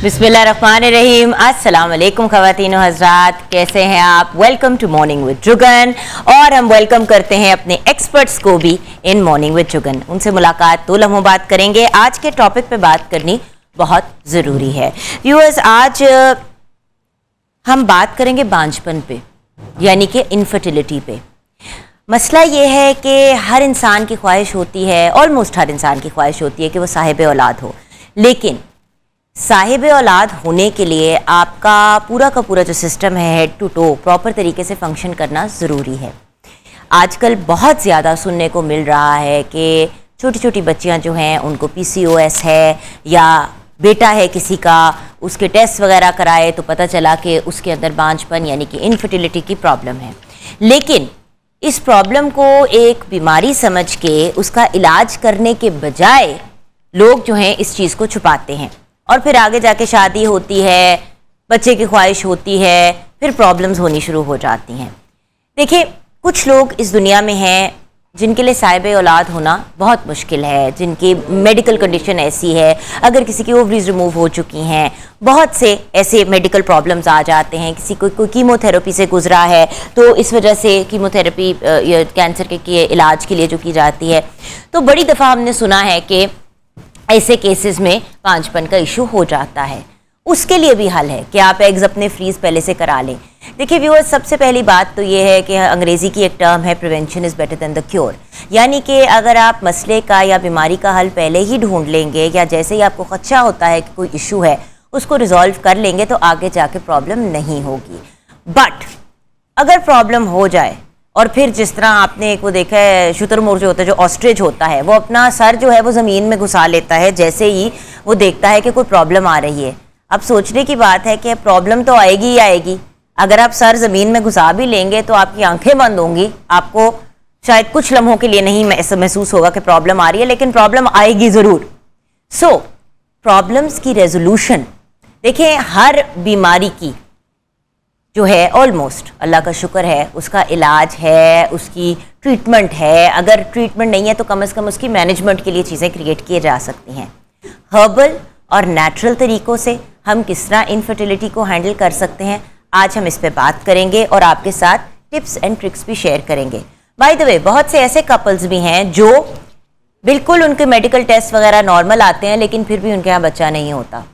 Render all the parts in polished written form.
बिस्मिल्लाहिर्रहमानिर्रहीम। अस्सलाम वालेकुम ख़वातीन व हज़रात, कैसे हैं आप? Welcome to morning with Jugan. और हम वेलकम करते हैं अपने एक्सपर्ट्स को भी इन मॉर्निंग विद जुगन। उनसे मुलाकात 2 लम्हों बात करेंगे। आज के टॉपिक पे बात करनी बहुत ज़रूरी है। व्यूअर्स, आज हम बात करेंगे बांझपन पे, यानी कि इनफर्टिलिटी पे। मसला ये है कि हर इंसान की ख्वाहिश होती है, ऑलमोस्ट हर इंसान की ख्वाहिश होती है कि वो साहिब औलाद हो, लेकिन साहिब औलाद होने के लिए आपका पूरा का पूरा जो सिस्टम है हेड टू टो प्रॉपर तरीके से फंक्शन करना ज़रूरी है। आजकल बहुत ज़्यादा सुनने को मिल रहा है कि छोटी छोटी बच्चियां जो हैं उनको PCOS है, या बेटा है किसी का, उसके टेस्ट वगैरह कराए तो पता चला कि उसके अंदर बांझपन यानी कि इनफर्टिलिटी की प्रॉब्लम है। लेकिन इस प्रॉब्लम को एक बीमारी समझ के उसका इलाज करने के बजाय लोग जो हैं इस चीज़ को छुपाते हैं, और फिर आगे जाके शादी होती है, बच्चे की ख्वाहिश होती है, फिर प्रॉब्लम्स होनी शुरू हो जाती हैं। देखिए, कुछ लोग इस दुनिया में हैं जिनके लिए साहिब औलाद होना बहुत मुश्किल है, जिनकी मेडिकल कंडीशन ऐसी है, अगर किसी की ओवरीज रिमूव हो चुकी हैं, बहुत से ऐसे मेडिकल प्रॉब्लम्स आ जाते हैं। किसी को कोई कीमोथेरेपी से गुजरा है तो इस वजह से कीमोथेरेपी कैंसर के इलाज के लिए जो की जाती है, तो बड़ी दफ़ा हमने सुना है कि ऐसे केसेस में बांझपन का इशू हो जाता है। उसके लिए भी हल है कि आप एग्स अपने फ्रीज पहले से करा लें। देखिए व्यूअर्स, सबसे पहली बात तो ये है कि अंग्रेज़ी की एक टर्म है prevention is better than the cure, यानी कि अगर आप मसले का या बीमारी का हल पहले ही ढूंढ लेंगे, या जैसे ही आपको खदशा होता है कि कोई इशू है उसको रिजॉल्व कर लेंगे, तो आगे जाके प्रॉब्लम नहीं होगी। बट अगर प्रॉब्लम हो जाए और फिर जिस तरह आपने एक वो देखा है, शुतुरमुर्ग जो होता है, जो ऑस्ट्रिच होता है, वो अपना सर जो है वो ज़मीन में घुसा लेता है जैसे ही वो देखता है कि कोई प्रॉब्लम आ रही है। अब सोचने की बात है कि प्रॉब्लम तो आएगी ही आएगी। अगर आप सर ज़मीन में घुसा भी लेंगे तो आपकी आंखें बंद होंगी, आपको शायद कुछ लम्हों के लिए नहीं महसूस होगा कि प्रॉब्लम आ रही है, लेकिन प्रॉब्लम आएगी ज़रूर। सो प्रॉब्लम्स की रेजोल्यूशन, देखें, हर बीमारी की जो है ऑलमोस्ट, अल्लाह का शुक्र है, उसका इलाज है, उसकी ट्रीटमेंट है। अगर ट्रीटमेंट नहीं है तो कम से कम उसकी मैनेजमेंट के लिए चीज़ें क्रिएट की जा सकती हैं। हर्बल और नेचुरल तरीक़ों से हम किस तरह इनफर्टिलिटी को हैंडल कर सकते हैं, आज हम इस पे बात करेंगे और आपके साथ टिप्स एंड ट्रिक्स भी शेयर करेंगे। बाय द वे, बहुत से ऐसे कपल्स भी हैं जो बिल्कुल उनके मेडिकल टेस्ट वगैरह नॉर्मल आते हैं, लेकिन फिर भी उनके यहाँ बच्चा नहीं होता।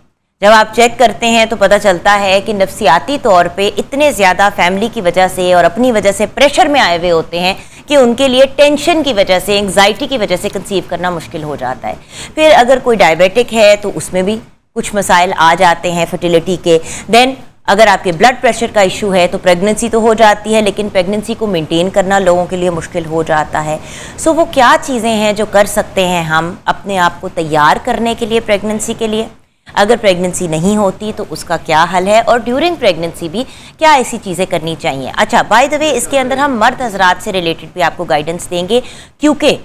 जब आप चेक करते हैं तो पता चलता है कि नफ्सियाती तौर पे इतने ज़्यादा फैमिली की वजह से और अपनी वजह से प्रेशर में आए हुए होते हैं कि उनके लिए टेंशन की वजह से, एंग्जाइटी की वजह से कंसीव करना मुश्किल हो जाता है। फिर अगर कोई डायबिटिक है तो उसमें भी कुछ मसाइल आ जाते हैं फर्टिलिटी के। देन अगर आपके ब्लड प्रेशर का इशू है तो प्रेगनेंसी तो हो जाती है, लेकिन प्रेगनेंसी को मेंटेन करना लोगों के लिए मुश्किल हो जाता है। सो वो क्या चीज़ें हैं जो कर सकते हैं हम अपने आप को तैयार करने के लिए प्रेगनेंसी के लिए? अगर प्रेगनेंसी नहीं होती तो उसका क्या हल है, और ड्यूरिंग प्रेगनेंसी भी क्या ऐसी चीज़ें करनी चाहिए? अच्छा, बाय द वे, इसके अंदर हम मर्द हजरात से रिलेटेड भी आपको गाइडेंस देंगे, क्योंकि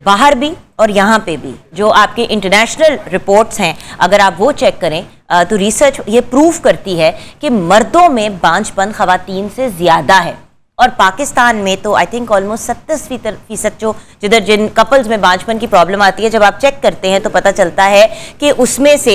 बाहर भी और यहाँ पे भी जो आपके इंटरनेशनल रिपोर्ट्स हैं, अगर आप वो चेक करें तो रिसर्च ये प्रूव करती है कि मर्दों में बांझपन ख़वातीन से ज़्यादा है। और पाकिस्तान में तो आई थिंक ऑलमोस्ट 70% जो जिन कपल्स में बांझपन की प्रॉब्लम आती है, जब आप चेक करते हैं तो पता चलता है कि उसमें से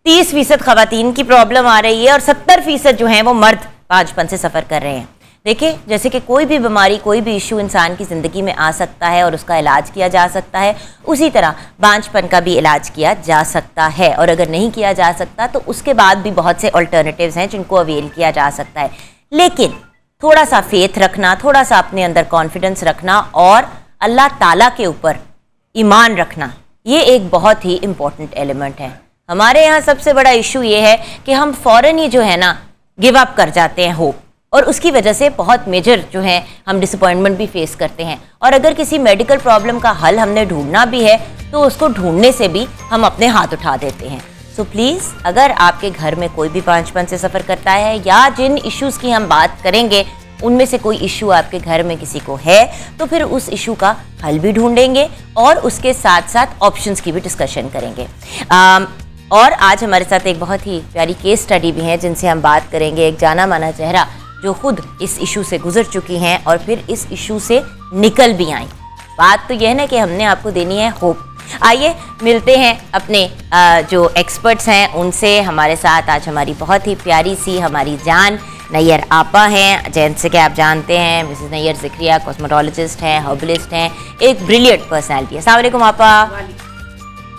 30% ख़वातीन की प्रॉब्लम आ रही है और 70% जो हैं वो मर्द बांझपन से सफ़र कर रहे हैं। देखिए, जैसे कि कोई भी बीमारी, कोई भी इशू इंसान की ज़िंदगी में आ सकता है और उसका इलाज किया जा सकता है, उसी तरह बांझपन का भी इलाज किया जा सकता है। और अगर नहीं किया जा सकता तो उसके बाद भी बहुत से अल्टरनेटिव्स हैं जिनको अवेल किया जा सकता है। लेकिन थोड़ा सा फेथ रखना, थोड़ा सा अपने अंदर कॉन्फिडेंस रखना और अल्लाह ताला के ऊपर ईमान रखना, ये एक बहुत ही इम्पोर्टेंट एलिमेंट है। हमारे यहाँ सबसे बड़ा इशू ये है कि हम फ़ौरन ही जो है ना गिव अप कर जाते हैं होप, और उसकी वजह से बहुत मेजर जो है हम डिसअपॉइंटमेंट भी फेस करते हैं। और अगर किसी मेडिकल प्रॉब्लम का हल हमने ढूंढना भी है तो उसको ढूंढने से भी हम अपने हाथ उठा देते हैं। सो प्लीज़, अगर आपके घर में कोई भी बांझपन से सफ़र करता है, या जिन इश्यूज़ की हम बात करेंगे उनमें से कोई इशू आपके घर में किसी को है, तो फिर उस इशू का हल भी ढूंढेंगे और उसके साथ साथ ऑप्शंस की भी डिस्कशन करेंगे। और आज हमारे साथ एक बहुत ही प्यारी केस स्टडी भी है जिनसे हम बात करेंगे। एक जाना माना चेहरा जो खुद इस इशू से गुजर चुकी हैं और फिर इस इशू से निकल भी आई। बात तो यह है ना कि हमने आपको देनी है होप। आइए मिलते हैं अपने जो एक्सपर्ट्स हैं उनसे। हमारे साथ आज हमारी बहुत ही प्यारी सी हमारी जान नैयर आपा हैं, जैसे कि आप जानते हैं मिसेस नैयर ज़िक्रिया कॉस्मेटोलॉजिस्ट हैं, हर्बलिस्ट हैं, एक ब्रिलियंट पर्सनैलिटी है। अस्सलाम वालेकुम आपा।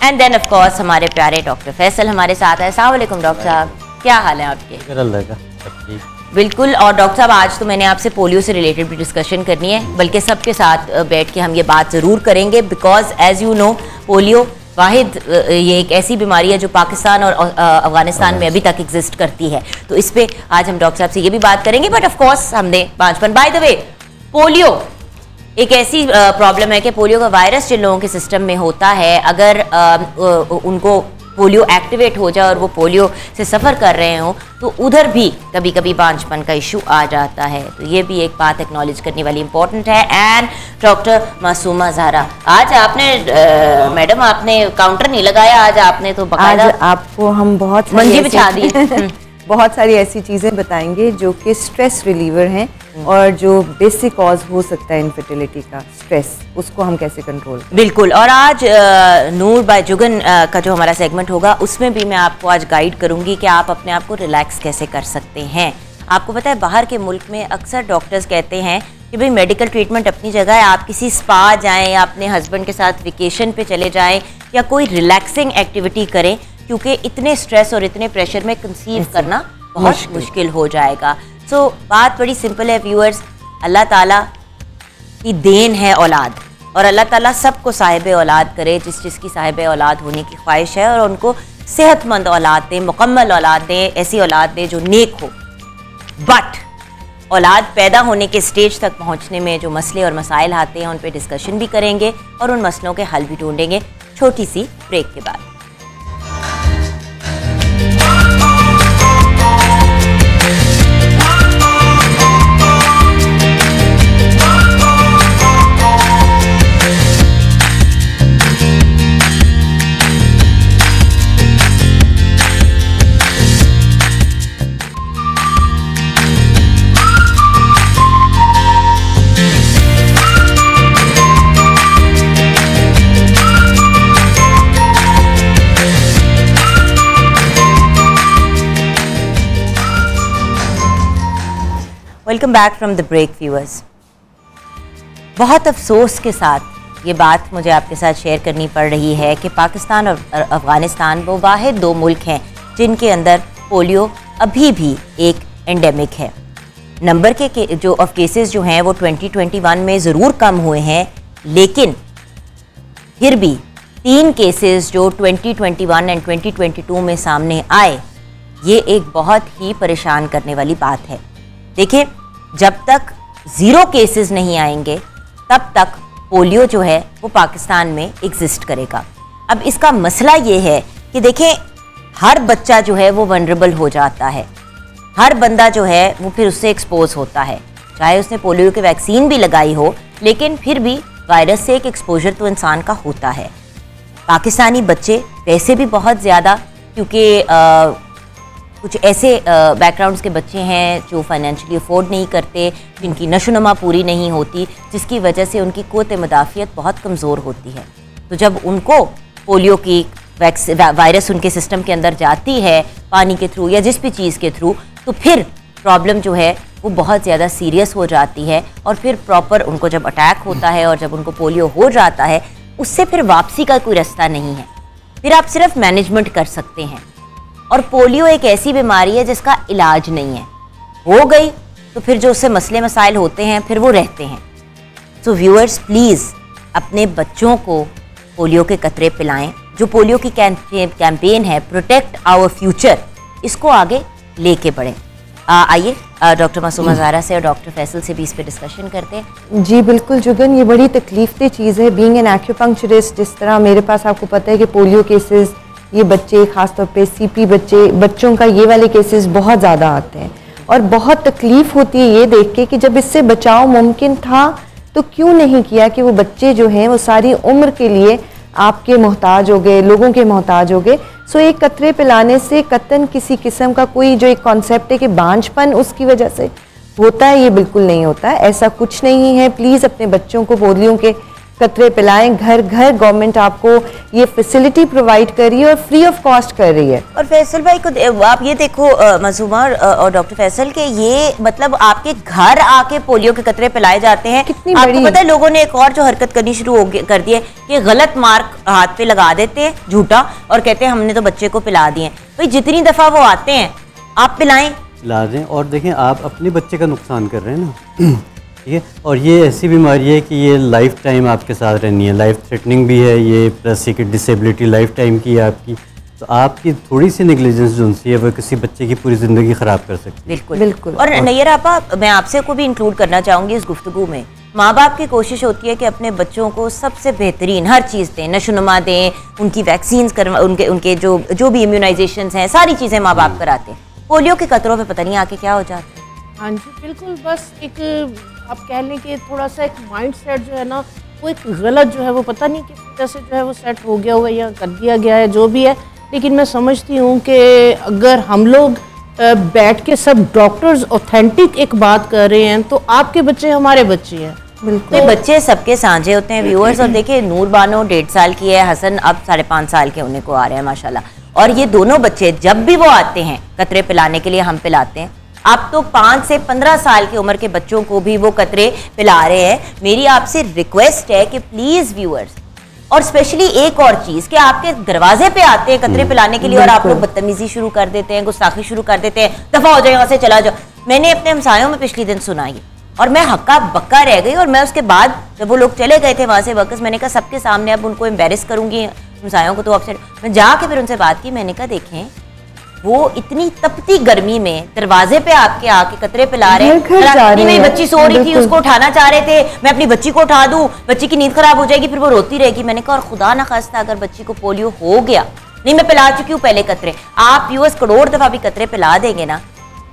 एंड देन ऑफ कोर्स हमारे प्यारे डॉक्टर फैसल हमारे साथ है। अस्सलाम वालेकुम डॉक्टर साहब, क्या हाल है आपके? बिल्कुल। और डॉक्टर साहब आज तो मैंने आपसे पोलियो से रिलेटेड भी डिस्कशन करनी है, बल्कि सबके साथ बैठ के हम ये बात ज़रूर करेंगे, because as you know polio वाहिद ये एक ऐसी बीमारी है जो पाकिस्तान और अफगानिस्तान में अभी तक एग्जिस्ट करती है। तो इस पे आज हम डॉक्टर साहब से ये भी बात करेंगे। बट ऑफ कोर्स हमने बांझपन, बाय द वे पोलियो एक ऐसी प्रॉब्लम है कि पोलियो का वायरस जिन लोगों के सिस्टम में होता है, अगर उनको पोलियो एक्टिवेट हो जाए और वो पोलियो से सफ़र कर रहे हों तो उधर भी कभी कभी बांझपन का इशू आ जाता है। तो ये भी एक बात एक्नॉलेज करने वाली इंपॉर्टेंट है। एंड डॉक्टर मासूमा ज़हरा, आज आपने मैडम आपने काउंटर नहीं लगाया, आज आपने तो आज आपको हम बहुत मंजी बिछा दी बहुत सारी ऐसी चीज़ें बताएंगे जो कि स्ट्रेस रिलीवर हैं और जो बेसिक कॉज हो सकता है इनफर्टिलिटी का, स्ट्रेस, उसको हम कैसे कंट्रोल करें। बिल्कुल। और आज नूर बाय जुगन का जो हमारा सेगमेंट होगा उसमें भी मैं आपको आज गाइड करूंगी कि आप अपने आप को रिलैक्स कैसे कर सकते हैं। आपको पता है बाहर के मुल्क में अक्सर डॉक्टर्स कहते हैं कि भाई मेडिकल ट्रीटमेंट अपनी जगह है, आप किसी स्पा जाएँ या अपने हस्बैंड के साथ वेकेशन पे चले जाएँ या कोई रिलैक्सिंग एक्टिविटी करें, क्योंकि इतने स्ट्रेस और इतने प्रेशर में कंसीव करना बहुत मुश्किल हो जाएगा। सो बात बड़ी सिंपल है व्यूअर्स, अल्लाह ताला की देन है औलाद, और अल्लाह ताला सबको साहिब औलाद करे जिसकी साहिब औलाद होने की ख्वाहिश है, और उनको सेहतमंद औलाद दें, मुकम्मल औलाद दें, ऐसी औलाद दें जो नेक हो। बट औलाद पैदा होने के स्टेज तक पहुंचने में जो मसले और मसाइल आते हैं उन पे डिस्कशन भी करेंगे और उन मसलों के हल भी ढूंढेंगे छोटी सी ब्रेक के बाद। Welcome back from the break viewers. बहुत अफसोस के साथ ये बात मुझे आपके साथ शेयर करनी पड़ रही है कि पाकिस्तान और अफगानिस्तान वो वाहिद दो मुल्क हैं जिनके अंदर पोलियो अभी भी एक एंडेमिक है। नंबर के जो ऑफ केसेस जो हैं वो 2021 में ज़रूर कम हुए हैं, लेकिन फिर भी 3 केसेस जो 2021 एंड 2022 में सामने आए, ये एक बहुत ही परेशान करने वाली बात है। देखिए, जब तक 0 केसेस नहीं आएंगे तब तक पोलियो जो है वो पाकिस्तान में एग्जिस्ट करेगा। अब इसका मसला ये है कि देखें, हर बच्चा जो है वो वनरेबल हो जाता है, हर बंदा जो है वो फिर उससे एक्सपोज होता है, चाहे उसने पोलियो की वैक्सीन भी लगाई हो, लेकिन फिर भी वायरस से एक एक्सपोजर तो इंसान का होता है। पाकिस्तानी बच्चे वैसे भी बहुत ज़्यादा, क्योंकि कुछ ऐसे बैकग्राउंड्स के बच्चे हैं जो फाइनेंशियली अफोर्ड नहीं करते, जिनकी नशोनुमा पूरी नहीं होती, जिसकी वजह से उनकी क़ुव्वत मुदाफ़ियत बहुत कमज़ोर होती है। तो जब उनको पोलियो की वायरस उनके सिस्टम के अंदर जाती है पानी के थ्रू या जिस भी चीज़ के थ्रू, तो फिर प्रॉब्लम जो है वो बहुत ज़्यादा सीरियस हो जाती है, और फिर प्रॉपर उनको जब अटैक होता है और जब उनको पोलियो हो जाता है, उससे फिर वापसी का कोई रास्ता नहीं है, फिर आप सिर्फ मैनेजमेंट कर सकते हैं। और पोलियो एक ऐसी बीमारी है जिसका इलाज नहीं है, हो गई तो फिर जो उससे मसले मसाइल होते हैं फिर वो रहते हैं। सो व्यूअर्स, प्लीज़ अपने बच्चों को पोलियो के कतरे पिलाएं। जो पोलियो की कैंपेन है प्रोटेक्ट आवर फ्यूचर, इसको आगे लेके बढ़ें। आइए डॉक्टर मासूमा ज़हरा से और डॉक्टर फैसल से भी इस पर डिस्कशन करते हैं। जी बिल्कुल जुगन, ये बड़ी तकलीफदेह चीज़ है बीइंग एन एक्यूपंक्चरिस्ट। जिस तरह मेरे पास आपको पता है कि पोलियो केसेस, ये बच्चे ख़ासतौर पे सीपी बच्चों का ये वाले केसेस बहुत ज़्यादा आते हैं, और बहुत तकलीफ़ होती है ये देख के कि जब इससे बचाव मुमकिन था तो क्यों नहीं किया कि वो बच्चे जो हैं वो सारी उम्र के लिए आपके मोहताज हो गए, लोगों के मोहताज हो गए। सो एक कतरे पिलाने से कतन किसी किस्म का कोई जो एक कॉन्सेप्ट है कि बांझपन उसकी वजह से होता है, ये बिल्कुल नहीं होता है, ऐसा कुछ नहीं है। प्लीज़ अपने बच्चों को पोलियो के कतरे पिलाएं। घर घर गवर्नमेंट आपको ये फैसिलिटी प्रोवाइड कर रही है और फ्री ऑफ कॉस्ट कर रही है। और फैसल भाई को आप ये देखो मसूमा और डॉक्टर फैसल के ये मतलब आपके घर आके पोलियो के कतरे पिलाए जाते हैं। कितनी आपको पता है लोगों ने एक और जो हरकत करनी शुरू कर दी है कि गलत मार्क हाथ पे लगा देते हैं झूठा और कहते हैं हमने तो बच्चे को पिला दिए। भाई जितनी दफा वो आते हैं आप पिलाएं, पिला दें। और देखें आप अपने बच्चे का नुकसान कर रहे हैं ना, ठीक है। और ये ऐसी बीमारी है कि ये लाइफ टाइम आपके साथ रहनी है, लाइफ थ्रेटनिंग भी है ये, प्लस ये कि डिसेबिलिटी लाइफ टाइम की है आपकी। तो आपकी थोड़ी सी नेग्लिजेंस जो उनसी है वो किसी बच्चे की पूरी ज़िंदगी ख़राब कर सकती है। बिल्कुल बिल्कुल। और नैयर आपा मैं आपसे को भी इंक्लूड करना चाहूँगी इस गुफ्तगू में। माँ बाप की कोशिश होती है कि अपने बच्चों को सबसे बेहतरीन हर चीज़ दें, नशोनुमा दें, उनकी वैक्सीन करवा, उनके जो भी इम्यूनाइजेशन हैं सारी चीज़ें माँ बाप कराते हैं। पोलियो के कतरों पर पता नहीं आके क्या हो जाता है। हाँ जी बिल्कुल, बस एक आप कह लें कि थोड़ा सा एक माइंड सेट जो है ना वो एक गलत जो है वो पता नहीं किस वजह से जो है वो सेट हो गया हुआ या कर दिया गया है जो भी है। लेकिन मैं समझती हूँ कि अगर हम लोग बैठ के सब डॉक्टर्स ऑथेंटिक एक बात कर रहे हैं तो आपके बच्चे हमारे बच्चे हैं। बिल्कुल तो बच्चे सबके साझे होते हैं व्यूअर्स। और देखिए नूर बानो 1.5 साल की है, हसन अब 5.5 साल के होने को आ रहे हैं माशाल्लाह। और ये दोनों बच्चे जब भी वो आते हैं कतरे पिलाने के लिए हम पिलाते हैं। आप तो 5 से 15 साल की उम्र के बच्चों को भी वो कतरे पिला रहे हैं। मेरी आपसे रिक्वेस्ट है कि प्लीज व्यूअर्स, और स्पेशली एक और चीज कि आपके दरवाजे पे आते हैं कतरे पिलाने के लिए और आप लोग बदतमीजी शुरू कर देते हैं, गुस्ताखी शुरू कर देते हैं, दफा हो जाए यहाँ से चला जाओ। मैंने अपने हमसायों में पिछले दिन सुना ये और मैं हक्का बक्का रह गई। और मैं उसके बाद जब वो लोग चले गए थे वहां से वर्कर्स, मैंने कहा सबके सामने अब उनको एम्बेरस करूंगी हमसायों को, तो अपसेट मैं जाके फिर उनसे बात की। मैंने कहा देखें वो इतनी तपती गर्मी में दरवाजे पे आपके आके कतरे पिला रहे हैं। मेरी बच्ची सो रही थी, उसको उठाना चाह रहे थे, मैं अपनी बच्ची को उठा दूं, बच्ची की नींद खराब हो जाएगी, फिर वो रोती रहेगी। मैंने कहा और खुदा ना खास्ता अगर बच्ची को पोलियो हो गया, नहीं मैं पिला चुकी हूँ पहले कतरे, आप यूएस करोड़ दफा भी कतरे पिला देंगे ना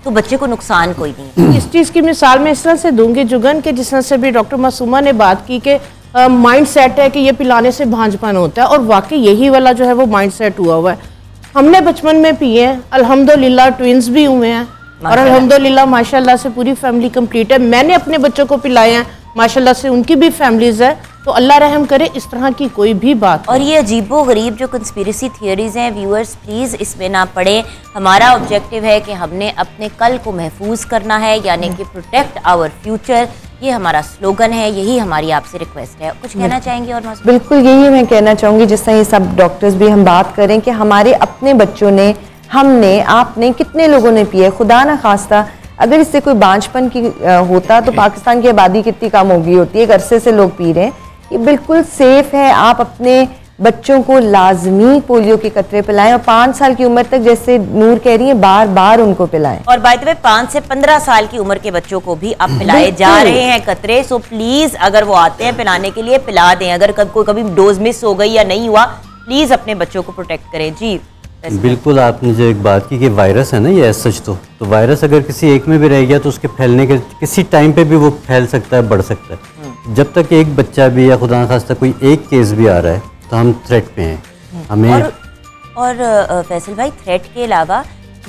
तो बच्चे को नुकसान कोई नहीं है। इस चीज़ की मिसाल मैं इस तरह से दूंगी जुगन के जिस तरह से भी डॉक्टर मासूमा ने बात की कि माइंड सेट है कि ये पिलाने से भांजपन होता है, और वाकई यही वाला जो है वो माइंड सेट हुआ हुआ है। हमने बचपन में पिए हैं, अल्हम्दुलिल्लाह ट्विंस भी हुए हैं और अल्हम्दुलिल्लाह माशाल्लाह से पूरी फैमिली कंप्लीट है। मैंने अपने बच्चों को पिलाए हैं, माशाल्लाह से उनकी भी फैमिलीज है। तो अल्लाह रहम करे इस तरह की कोई भी बात। और ये अजीबो गरीब जो कंस्पिरेसी थियरीज हैं व्यूअर्स प्लीज़ इसमें ना पड़े। हमारा ऑब्जेक्टिव है कि हमने अपने कल को महफूज करना है, यानी कि प्रोटेक्ट आवर फ्यूचर, ये हमारा स्लोगन है, यही हमारी आपसे रिक्वेस्ट है। कुछ कहना चाहेंगे? और बिल्कुल यही मैं कहना चाहूँगी, जिस तरह ये सब डॉक्टर्स भी हम बात करें कि हमारे अपने बच्चों ने, हमने, आपने, कितने लोगों ने पिए। खुदा ना खास्ता अगर इससे कोई बांझपन की होता तो पाकिस्तान की आबादी कितनी कम हो गई होती है। एक अरसे से लोग पी रहे हैं, ये बिल्कुल सेफ है। आप अपने बच्चों को लाजमी पोलियो के कतरे पिलाएं और 5 साल की उम्र तक, जैसे नूर कह रही है, बार बार उनको पिलाएं। और बाय द वे 5 से 15 साल की उम्र के बच्चों को भी अब पिलाए जा रहे हैं कतरे। सो प्लीज अगर वो आते हैं पिलाने के लिए पिला दें। अगर कभी डोज मिस हो गई या नहीं हुआ, प्लीज अपने बच्चों को प्रोटेक्ट करें। जी बिल्कुल, आपने जो एक बात की कि वायरस है ना ये सच, तो वायरस अगर किसी एक में भी रह गया तो उसके फैलने के किसी टाइम पे भी वो फैल सकता है, बढ़ सकता है। जब तक एक बच्चा भी या खुदा न खास्ता कोई एक केस भी आ रहा है तो हम थ्रेट पे हैं। हमें और फैसल भाई थ्रेट के अलावा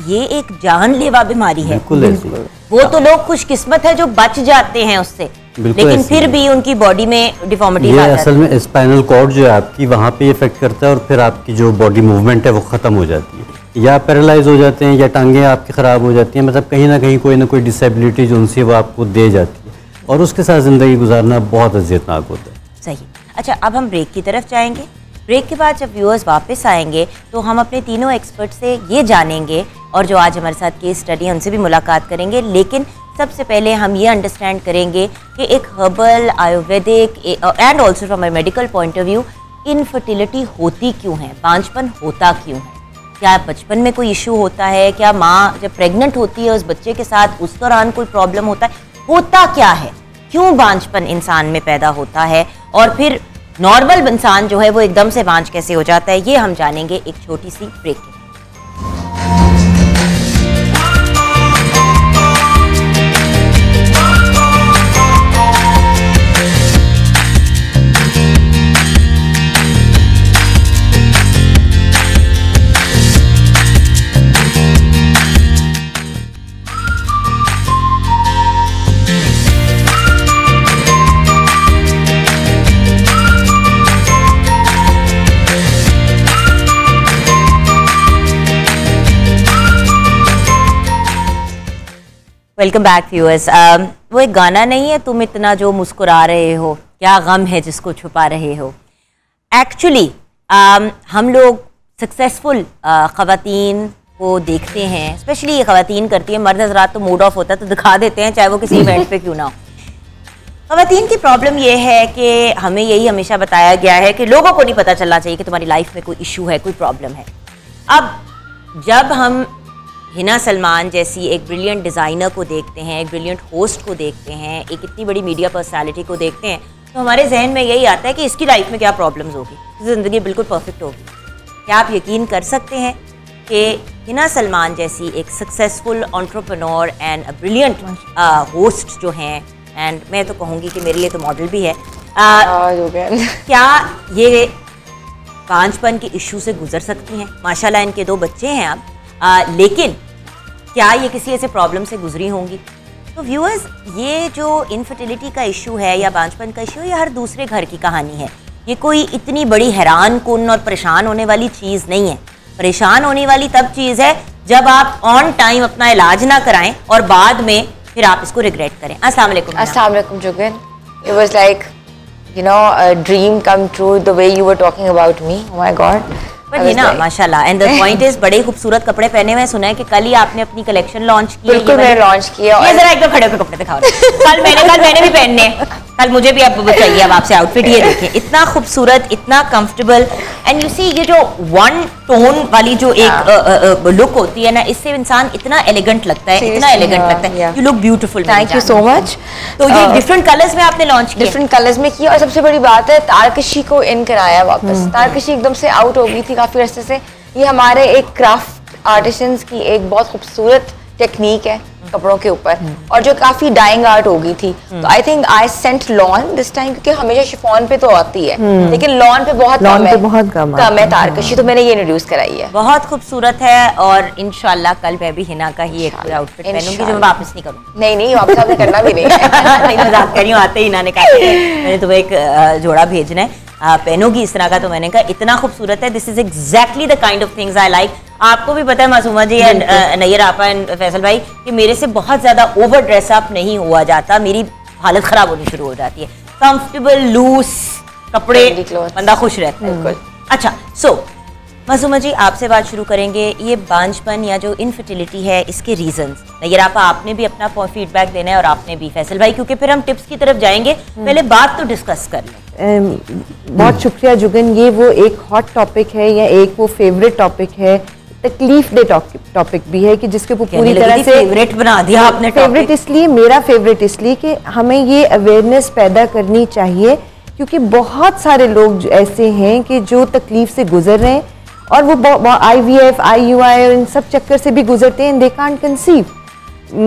ये एक जानलेवा बीमारी है। बिल्कुल। वो तो लोग खुशकिस्मत है जो बच जाते हैं उससे, लेकिन फिर भी उनकी बॉडी में डिफॉर्मिटीज आ जाती है। असल में स्पाइनल कॉर्ड जो है आपकी वहाँ पे इफेक्ट करता है और फिर आपकी जो बॉडी मूवमेंट है वो ख़त्म हो जाती है, या पैरालाइज हो जाते हैं, या टांगें आपकी ख़राब हो जाती हैं। मतलब कहीं ना कोई डिसेबिलिटी जो उनसे वो आपको दे जाती है और उसके साथ ज़िंदगी गुजारना बहुत अज़ियतनाक होता है। सही। अच्छा, अब हम ब्रेक की तरफ जाएंगे। ब्रेक के बाद जब व्यूअर्स वापस आएंगे तो हम अपने तीनों एक्सपर्ट से ये जानेंगे और जो आज हमारे साथ केस स्टडी है उनसे भी मुलाकात करेंगे। लेकिन सबसे पहले हम ये अंडरस्टैंड करेंगे कि एक herbal, Ayurvedic and also from A medical point of view infertility होती क्यों है, बांझपन होता क्यों है, क्या बचपन में कोई इशू होता है, क्या माँ जब प्रेग्नेंट होती है उस बच्चे के साथ उस दौरान कोई प्रॉब्लम होता क्या है, क्यों बांझपन इंसान में पैदा होता है, और फिर नॉर्मल इंसान जो है वो एकदम से बांझ कैसे हो जाता है, ये हम जानेंगे एक छोटी सी ब्रेक के। Welcome back viewers. वो एक गाना नहीं है, तुम इतना जो मुस्कुरा रहे हो, क्या गम है जिसको छुपा रहे हो। एक्चुअली हम लोग सक्सेसफुल ख़वातीन को देखते हैं, स्पेशली ये ख़वातीन करती है, मर्द हज़रात तो मूड ऑफ होता है तो दिखा देते हैं, चाहे वो किसी इवेंट पे क्यों ना हो। ख़वातीन की प्रॉब्लम ये है कि हमें यही हमेशा बताया गया है कि लोगों को नहीं पता चलना चाहिए कि तुम्हारी लाइफ में कोई इशू है, कोई प्रॉब्लम है। अब जब हम हिना सलमान जैसी एक ब्रिलियंट डिज़ाइनर को देखते हैं, एक ब्रिलियंट होस्ट को देखते हैं, एक इतनी बड़ी मीडिया पर्सनालिटी को देखते हैं, तो हमारे जहन में यही आता है कि इसकी लाइफ में क्या प्रॉब्लम्स होगी, ज़िंदगी बिल्कुल परफेक्ट होगी। क्या आप यकीन कर सकते हैं कि हिना सलमान जैसी एक successful entrepreneur and brilliant host जो हैं, एंड मैं तो कहूँगी कि मेरे लिए तो मॉडल भी है, क्या ये पांचपन के इशू से गुजर सकती हैं? माशाल्लाह इनके 2 बच्चे हैं अब, लेकिन क्या ये किसी ऐसे प्रॉब्लम से गुजरी होंगी? तो व्यूअर्स, ये जो इनफर्टिलिटी का इशू है या बांझपन का इशू है, ये हर दूसरे घर की कहानी है। ये कोई इतनी बड़ी हैरान कुन और परेशान होने वाली चीज़ नहीं है। परेशान होने वाली तब चीज़ है जब आप ऑन टाइम अपना इलाज ना कराएं और बाद में फिर आप इसको रिग्रेट करें। अस्सलाम वालेकुम। अस्सलाम वालेकुम Jugan. It was like, you know, a dream come true the way you were talking about me. Oh my God. ना माशाल्लाह, एंड द पॉइंट इज बड़े खूबसूरत कपड़े पहने हुए। सुना है कि कल ही आपने अपनी कलेक्शन लॉन्च की। बिल्कुल मैंने लॉन्च किया। ये जरा एकदम खड़े होकर कपड़े दिखाओ। कल मैंने भी पहनने, कल मुझे भी अब चाहिए अब आपसे आउटफिट। ये देखिए इतना खूबसूरत, इतना कंफर्टेबल, एंड यू सी ये जो वन टोन वाली जो एक लुक होती है ना, इससे इंसान इतना एलिगेंट लगता है, इतना एलिगेंट लगता है। You look beautiful. Thank you so much. तो ये डिफरेंट कलर्स में आपने लॉन्च किया? डिफरेंट कलर्स में किया, और सबसे बड़ी बात है तारकशी को इन कराया वापस। तारकशी एकदम से आउट हो गई थी काफी अरसे से। ये हमारे एक क्राफ्ट आर्टिसंस की एक बहुत खूबसूरत टेक्निक है कपड़ों के ऊपर, और जो काफी डाइंग आर्ट हो गई थी। तो I think I sent lawn this time, क्योंकि हमेशा शिफॉन पे तो आती है लेकिन लॉन पे बहुत कम है तारकशी, तो मैंने ये इंट्रोड्यूस कराई है। बहुत खूबसूरत है, और इंशाल्लाह कल मैं भी हिना का ही एक आउटफिट पहनूंगी जो मैं वापस नहीं करूँगी। नहीं वापस आपने करना भी नहीं नहीं मजाक कर रही हूँ। आते ही हिना ने कहा मैंने तुम्हें एक जोड़ा भेजना है, पहनोगी इस तरह का। तो मैंने कहा इतना खूबसूरत है, this is exactly the kind of things I like. आपको भी पता है मासूमा जी एंड नैयर आपा एंड फैसल भाई कि मेरे से बहुत ज्यादा ओवर ड्रेसअप नहीं हुआ जाता, मेरी हालत खराब होनी शुरू हो जाती है। कंफर्टेबल लूज कपड़े, बंदा खुश रहता है। अच्छा, सो मासूमा जी आपसे बात शुरू करेंगे। ये बांझपन या जो इनफर्टिलिटी है, इसके रीजंस, नैयर आपा आपने भी अपना फीडबैक देना है और आपने भी फैसल भाई, क्योंकि फिर हम टिप्स की तरफ जाएंगे। पहले बात तो डिस्कस कर लें। बहुत शुक्रिया जुगन। ये वो एक हॉट टॉपिक है या एक वो फेवरेट टॉपिक है, तकलीफ दे टॉपिक भी है कि जिसके ऊपर पूरी तरह से फेवरेट बना दिया आपने। फेवरेट इसलिए, मेरा फेवरेट इसलिए कि हमें ये अवेयरनेस पैदा करनी चाहिए, क्योंकि बहुत सारे लोग ऐसे हैं कि जो तकलीफ से गुजर रहे हैं और वो IVF, IUI इन सब चक्कर से भी गुजरते हैं, दे कांट कंसीव।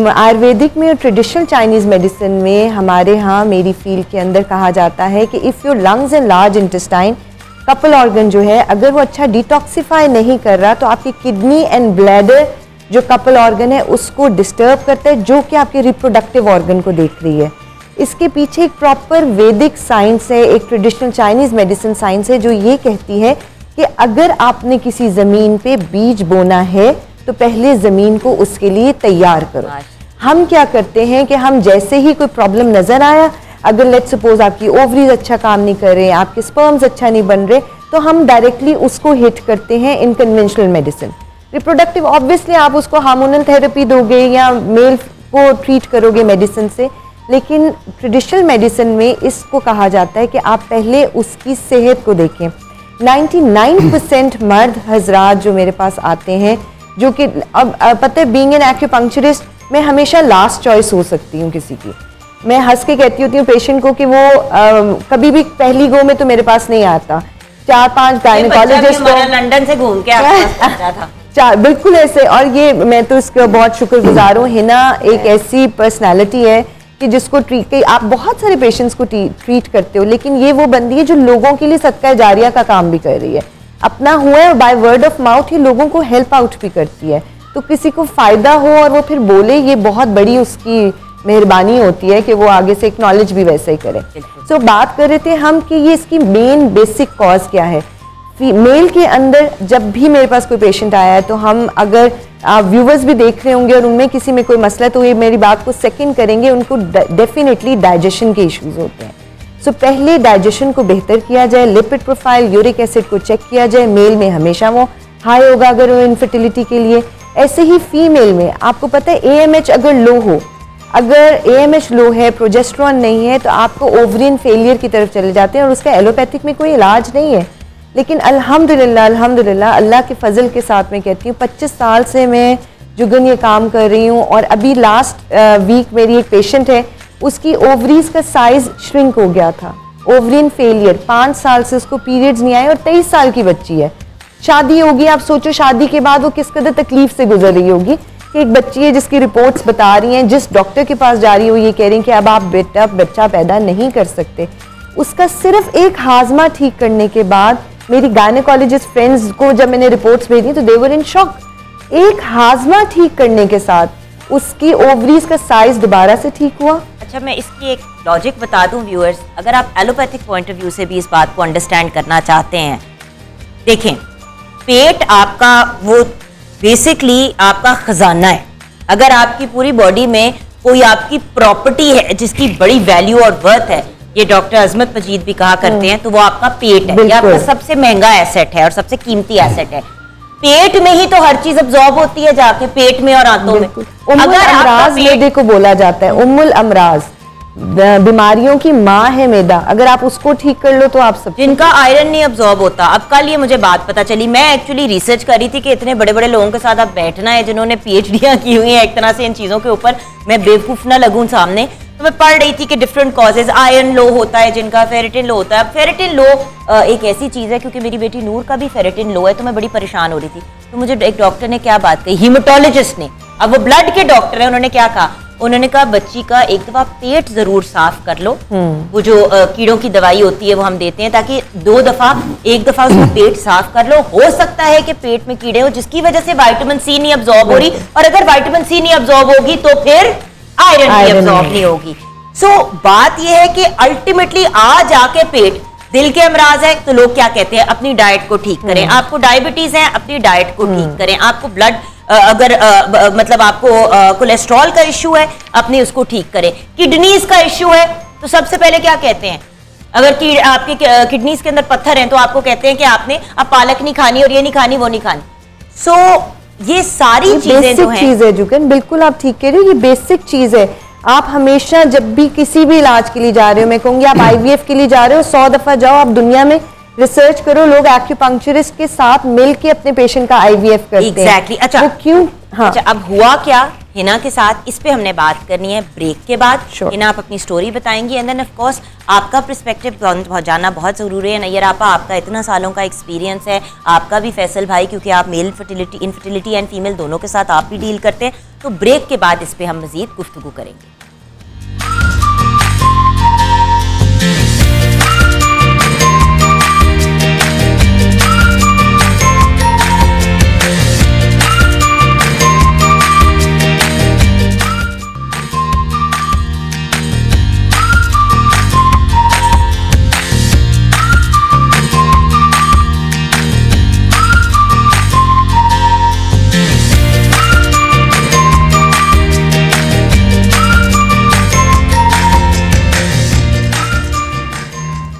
आयुर्वेदिक में और ट्रेडिशनल चाइनीज़ मेडिसिन में हमारे यहाँ मेरी फील्ड के अंदर कहा जाता है कि if your lungs and large intestine, couple organ जो है, अगर वो अच्छा डिटॉक्सिफाई नहीं कर रहा तो आपकी किडनी एंड ब्लैडर जो कपल ऑर्गन है उसको डिस्टर्ब करता है, जो कि आपके रिप्रोडक्टिव ऑर्गन को देख रही है। इसके पीछे एक प्रॉपर वैदिक साइंस है, एक ट्रेडिशनल चाइनीज़ मेडिसिन साइंस है जो ये कहती है कि अगर आपने किसी ज़मीन पे बीज बोना है तो पहले ज़मीन को उसके लिए तैयार करो। हम क्या करते हैं कि हम जैसे ही कोई प्रॉब्लम नज़र आया, अगर लेट्स सपोज आपकी ओवरीज अच्छा काम नहीं कर रहे, आपके स्पर्म्स अच्छा नहीं बन रहे, तो हम डायरेक्टली उसको हिट करते हैं इन कन्वेंशनल मेडिसिन। रिप्रोडक्टिव ऑब्वियसली आप उसको हार्मोनल थेरेपी दोगे या मेल को ट्रीट करोगे मेडिसिन से, लेकिन ट्रेडिशनल मेडिसिन में इसको कहा जाता है कि आप पहले उसकी सेहत को देखें। 99% मर्द हजरात जो मेरे पास आते हैं, जो कि अब पता है बीइंग एन एक्यूपंक्चरिस्ट मैं हमेशा लास्ट चॉइस हो सकती हूँ किसी की। मैं हंस के कहती होती हूँ पेशेंट को कि वो कभी भी पहली गो में तो मेरे पास नहीं आता। 4-5 गायनेकोलॉजिस्ट लंदन से घूम के था। बिल्कुल ऐसे, और ये मैं तो इसका बहुत शुक्रगुजार हूँ। हिना एक ऐसी पर्सनालिटी है कि जिसको आप बहुत सारे पेशेंट्स को ट्रीट करते हो, लेकिन ये वो बंदी है जो लोगों के लिए सदका जारिया का काम भी कर रही है। अपना हुआ है बाय वर्ड ऑफ माउथ ही लोगों को हेल्प आउट भी करती है। तो किसी को फ़ायदा हो और वो फिर बोले, ये बहुत बड़ी उसकी मेहरबानी होती है कि वो आगे से एक्नॉलेज भी वैसे ही करे। सो बात कर रहे थे हम कि ये इसकी मेन बेसिक कॉज क्या है। मेल के अंदर जब भी मेरे पास कोई पेशेंट आया है, तो हम अगर व्यूवर्स भी देख रहे होंगे और उनमें किसी में कोई मसला है तो ये मेरी बात को सेकंड करेंगे, उनको डेफिनेटली डाइजेशन के इश्यूज होते हैं। सो पहले डाइजेशन को बेहतर किया जाए, लिपिड प्रोफाइल, यूरिक एसिड को चेक किया जाए। मेल में हमेशा वो हाई होगा अगर वो इनफर्टिलिटी के लिए। ऐसे ही फीमेल में आपको पता है AMH अगर लो हो, अगर AMH लो है, प्रोजेस्टेरॉन नहीं है, तो आपको ओवरियन फेलियर की तरफ चले जाते हैं और उसका एलोपैथिक में कोई इलाज नहीं है। लेकिन अल्हम्दुलिल्लाह अल्लाह के फजल के साथ मैं कहती हूँ 25 साल से मैं जुगन ये काम कर रही हूँ, और अभी लास्ट वीक मेरी एक पेशेंट है, उसकी ओवरीज का साइज श्रिंक हो गया था, ओवरियन फेलियर, 5 साल से उसको पीरियड्स नहीं आए और 23 साल की बच्ची है। शादी होगी, आप सोचो शादी के बाद वो किस कदर तकलीफ से गुजर रही होगी कि एक बच्ची है जिसकी रिपोर्ट्स बता रही हैं, जिस डॉक्टर के पास जा रही हो ये कह रही हैं कि अब आप बच्चा पैदा नहीं कर सकते। उसका सिर्फ एक हाजमा ठीक करने के बाद मेरी गायनेकोलॉजिस्ट फ्रेंड्स को जब मैंने रिपोर्ट्स भेजी तो दे वर इन शॉक। एक हाजमा ठीक करने के साथ उसकी ओवरीज का साइज दोबारा से ठीक हुआ। अच्छा, मैं इसकी एक लॉजिक बता दूं व्यूअर्स, अगर आप एलोपैथिक पॉइंट ऑफ व्यू से भी इस बात को अंडरस्टैंड करना चाहते हैं, देखें पेट आपका वो बेसिकली आपका खजाना है। अगर आपकी पूरी बॉडी में कोई आपकी प्रॉपर्टी है जिसकी बड़ी वैल्यू और वर्थ है, ये डॉक्टर अजमत मजीद भी कहा करते हैं, तो वो आपका पेट है। ये आपका सबसे महंगा एसेट है और सबसे कीमती एसेट है। पेट में ही तो हर चीज अब्जॉर्ब होती है, जाके पेट में और आंतों में। अगर अमराज मैदे को बोला जाता है, उम्मुल अमराज, बीमारियों की माँ है मैदा, अगर आप उसको ठीक कर लो तो आप सब, जिनका आयरन नहीं अब्जॉर्ब होता। अब कल ये मुझे बात पता चली, मैं एक्चुअली रिसर्च कर रही थी कि इतने बड़े बड़े लोगों के साथ आप बैठना है जिन्होंने PhDयां की हुई हैं एक तरह से इन चीजों के ऊपर, मैं बेवकूफ ना लगूं सामने। तो मैं पढ़ रही थी कि डिफरेंट कॉजेज, आयरन लो होता है जिनका, फेरेटिन लो होता है। फेरेटिन लो एक ऐसी चीज है, क्योंकि मेरी बेटी नूर का भी फेरेटिन लो है, तो मैं बड़ी परेशान हो रही थी। तो मुझे एक डॉक्टर ने क्या बात कही, हीमेटोलॉजिस्ट ने, अब वो ब्लड के डॉक्टर है, उन्होंने क्या कहा, उन्होंने कहा बच्ची का एक दफा पेट जरूर साफ कर लो। वो जो कीड़ों की दवाई होती है वो हम देते हैं, ताकि एक दफा उसका पेट साफ कर लो। हो सकता है कि पेट में कीड़े हो जिसकी वजह से विटामिन सी नहीं अब्जॉर्ब हो रही, और अगर विटामिन सी नहीं अब्जॉर्ब होगी तो फिर आयरन भी अब्जॉर्ब नहीं होगी। सो बात यह है कि अल्टीमेटली आ जाके पेट, दिल के अमराज है तो लोग क्या कहते हैं, अपनी डाइट को ठीक करें। आपको डायबिटीज है, अपनी डाइट को ठीक करें। आपको ब्लड अगर मतलब आपको कोलेस्ट्रॉल का इश्यू है, अपनी उसको ठीक करें। किडनीज का इश्यू है तो सबसे पहले क्या कहते हैं, अगर आपके किडनीज के अंदर पत्थर हैं तो आपको कहते हैं कि आपने अब पालक नहीं खानी और ये नहीं खानी वो नहीं खानी। सो ये सारी चीजें जो हैं, चीज है जुगन, बिल्कुल आप ठीक कह रहे हो, ये बेसिक चीज है। आप हमेशा जब भी किसी भी इलाज के लिए जा रहे हो, मैं कहूंगी आप IVF के लिए जा रहे हो, 100 दफा जाओ, आप दुनिया में रिसर्च करो, लोग एक्यूपंक्चरिस्ट के साथ मिलके अपने पेशेंट का IVF करते हैं। Exactly. अच्छा, वो क्यों? हाँ। अच्छा, अब हुआ क्या हिना के साथ, इस पे हमने बात करनी है ब्रेक के बाद। हिना आप अपनी स्टोरी बताएंगी, एंड देन ऑफ कोर्स आपका पर्सपेक्टिव जानना बहुत जरूरी है। नैयर आपा, आपका इतना सालों का एक्सपीरियंस है, आपका भी फैसल भाई, क्योंकि आप मेल इनफर्टिलिटी एंड फीमेल दोनों के साथ आप भी डील करते हैं। तो ब्रेक के बाद इस पे हम मजीद गुफ्तगू करेंगे।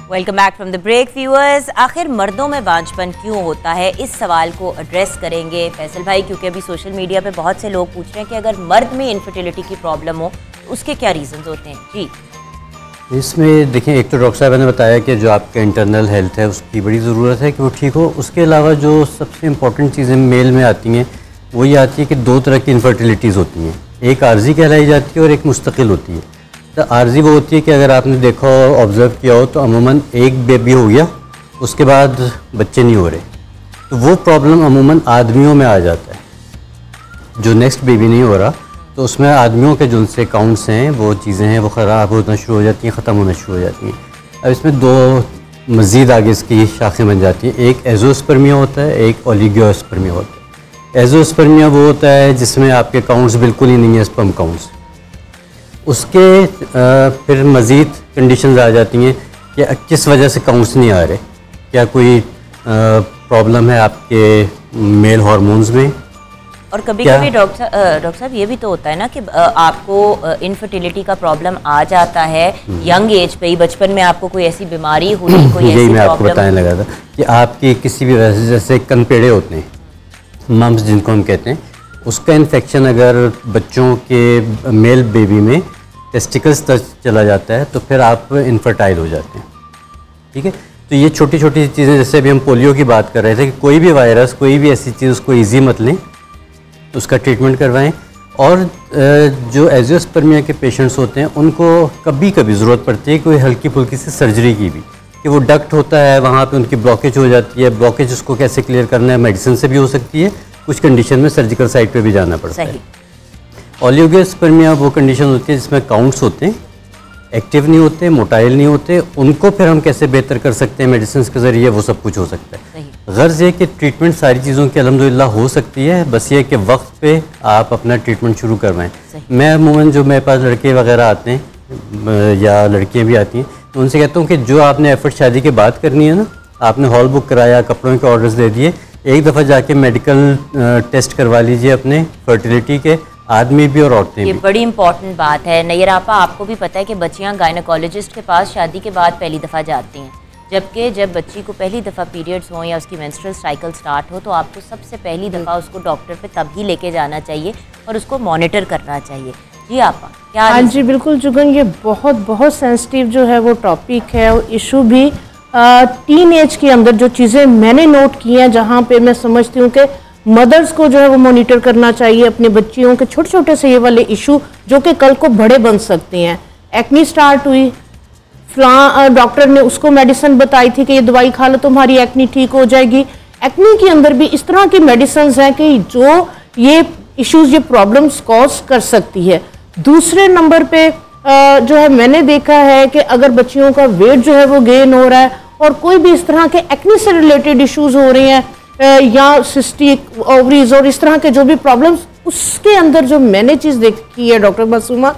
Welcome back from the break viewers. आखिर मर्दों में बांझपन क्यों होता है, इस सवाल को एड्रेस करेंगे फैसल भाई, क्योंकि अभी सोशल मीडिया पे बहुत से लोग पूछ रहे हैं कि अगर मर्द में इनफर्टिलिटी की प्रॉब्लम हो तो उसके क्या रीजंस होते हैं। जी, इसमें देखें, एक तो डॉक्टर साहब ने बताया कि जो आपका इंटरनल हेल्थ है उसकी बड़ी ज़रूरत है कि वो ठीक हो। उसके अलावा जो सबसे इम्पॉर्टेंट चीज़ें मेल में आती हैं वो ये आती है कि 2 तरह की इनफर्टिलिटीज़ होती हैं, एक आर्जी कहलाई जाती है और एक मुस्तकिल होती है। तो आर्जी वो होती है कि अगर आपने देखा हो, ऑब्ज़र्व किया हो, तो अमूमन एक बेबी हो गया, उसके बाद बच्चे नहीं हो रहे, तो वो प्रॉब्लम अमूमन आदमियों में आ जाता है। जो नेक्स्ट बेबी नहीं हो रहा तो उसमें आदमियों के जो उनसे काउंट्स हैं, वो चीज़ें हैं, वो ख़राब होना शुरू हो जाती हैं, ख़त्म होना शुरू हो जाती हैं। अब इसमें 2 मज़ीद आगे इसकी शाखें बन जाती हैं, एक एज़ोस्पर्मिया होता है, एक ओलिगोस्पर्मिया होता है। एज़ोस्पर्मिया वो होता है जिसमें आपके काउंट्स बिल्कुल ही नहीं है, स्पर्म काउंट्स। उसके फिर मज़ीद कंडीशंस आ जाती हैं कि किस वजह से काउंट्स नहीं आ रहे, क्या कोई प्रॉब्लम है आपके मेल हार्मोन्स में। और कभी कभी डॉक्टर साहब ये भी तो होता है ना कि आपको इनफर्टिलिटी का प्रॉब्लम आ जाता है यंग एज पे ही, बचपन में आपको कोई ऐसी बीमारी हुई, कोई ऐसी यही मैं आपको प्रॉब्लम बताने लगा था कि आपकी किसी भी वजह से, जैसे कनपेड़े होते हैं, मम्स जिनको हम कहते हैं, उसका इन्फेक्शन अगर बच्चों के मेल बेबी में टेस्टिकल्स तक चला जाता है तो फिर आप इनफर्टाइल हो जाते हैं। ठीक है, तो ये छोटी छोटी चीज़ें, जैसे अभी हम पोलियो की बात कर रहे थे कि कोई भी वायरस, कोई भी ऐसी चीज़ उसको ईजी मत लें, उसका ट्रीटमेंट करवाएं। और जो एजियोस्पर्मिया के पेशेंट्स होते हैं उनको कभी कभी ज़रूरत पड़ती है कोई हल्की फुल्की सी सर्जरी की भी, कि वो डक्ट होता है वहाँ पे उनकी ब्लॉकेज हो जाती है। ब्लॉकेज उसको कैसे क्लियर करना है, मेडिसिन से भी हो सकती है, कुछ कंडीशन में सर्जिकल साइट पे भी जाना पड़ता है। ओलिगोस्पर्मिया वो कंडीशन होती है जिसमें काउंट्स होते हैं, एक्टिव नहीं होते, मोटाइल नहीं होते, उनको फिर हम कैसे बेहतर कर सकते हैं मेडिसिन के ज़रिए, वो सब कुछ हो सकता है। गर्ज़ ये कि ट्रीटमेंट सारी चीज़ों की अल्हम्दुलिल्लाह हो सकती है, बस ये कि वक्त पे आप अपना ट्रीटमेंट शुरू करवाएं। मैं अमूमन जो मेरे पास लड़के वगैरह आते हैं या लड़कियां भी आती हैं, तो उनसे कहता हूँ कि जो आपने एफर्ट शादी के बाद करनी है ना, आपने हॉल बुक कराया, कपड़ों के ऑर्डर्स दे दिए, एक दफ़ा जाके मेडिकल टेस्ट करवा लीजिए अपने फर्टिलिटी के, आदमी भी और औरतें भी। ये बड़ी इंपॉर्टेंट बात है। नैयर आपा, आपको भी पता है कि बच्चियां गायनेकोलॉजिस्ट के पास शादी के बाद पहली दफ़ा जाती हैं, जबकि जब बच्ची को पहली दफ़ा पीरियड्स हों या उसकी मेंस्ट्रुअल साइकिल स्टार्ट हो तो आपको सबसे पहली दफ़ा उसको डॉक्टर पे तभी लेके जाना चाहिए और उसको मॉनिटर करना चाहिए। जी आपा, क्या? हाँ जी बिल्कुल जुगन, ये बहुत सेंसिटिव जो है वो टॉपिक है और इशू भी। टीन एज के अंदर जो चीज़ें मैंने नोट की हैं, जहाँ पे मैं समझती हूँ कि मदर्स को जो है वो मॉनिटर करना चाहिए अपने बच्चियों के छोटे छोटे से ये वाले इशू जो कि कल को बड़े बन सकते हैं। एक्नी स्टार्ट हुई, डॉक्टर ने उसको मेडिसिन बताई थी कि ये दवाई खा लो तुम्हारी एक्नी ठीक हो जाएगी। एक्नी के अंदर भी इस तरह की मेडिसिन हैं कि जो ये इश्यूज, ये प्रॉब्लम्स कॉज कर सकती है। दूसरे नंबर पे जो है मैंने देखा है कि अगर बच्चियों का वेट जो है वो गेन हो रहा है और कोई भी इस तरह के एक्नी से रिलेटेड इश्यूज हो रहे हैं या सिस्टिक ओवरीज और इस तरह के जो भी प्रॉब्लम्स, उसके अंदर जो मैंने चीज़ देखी है डॉक्टर मासूमा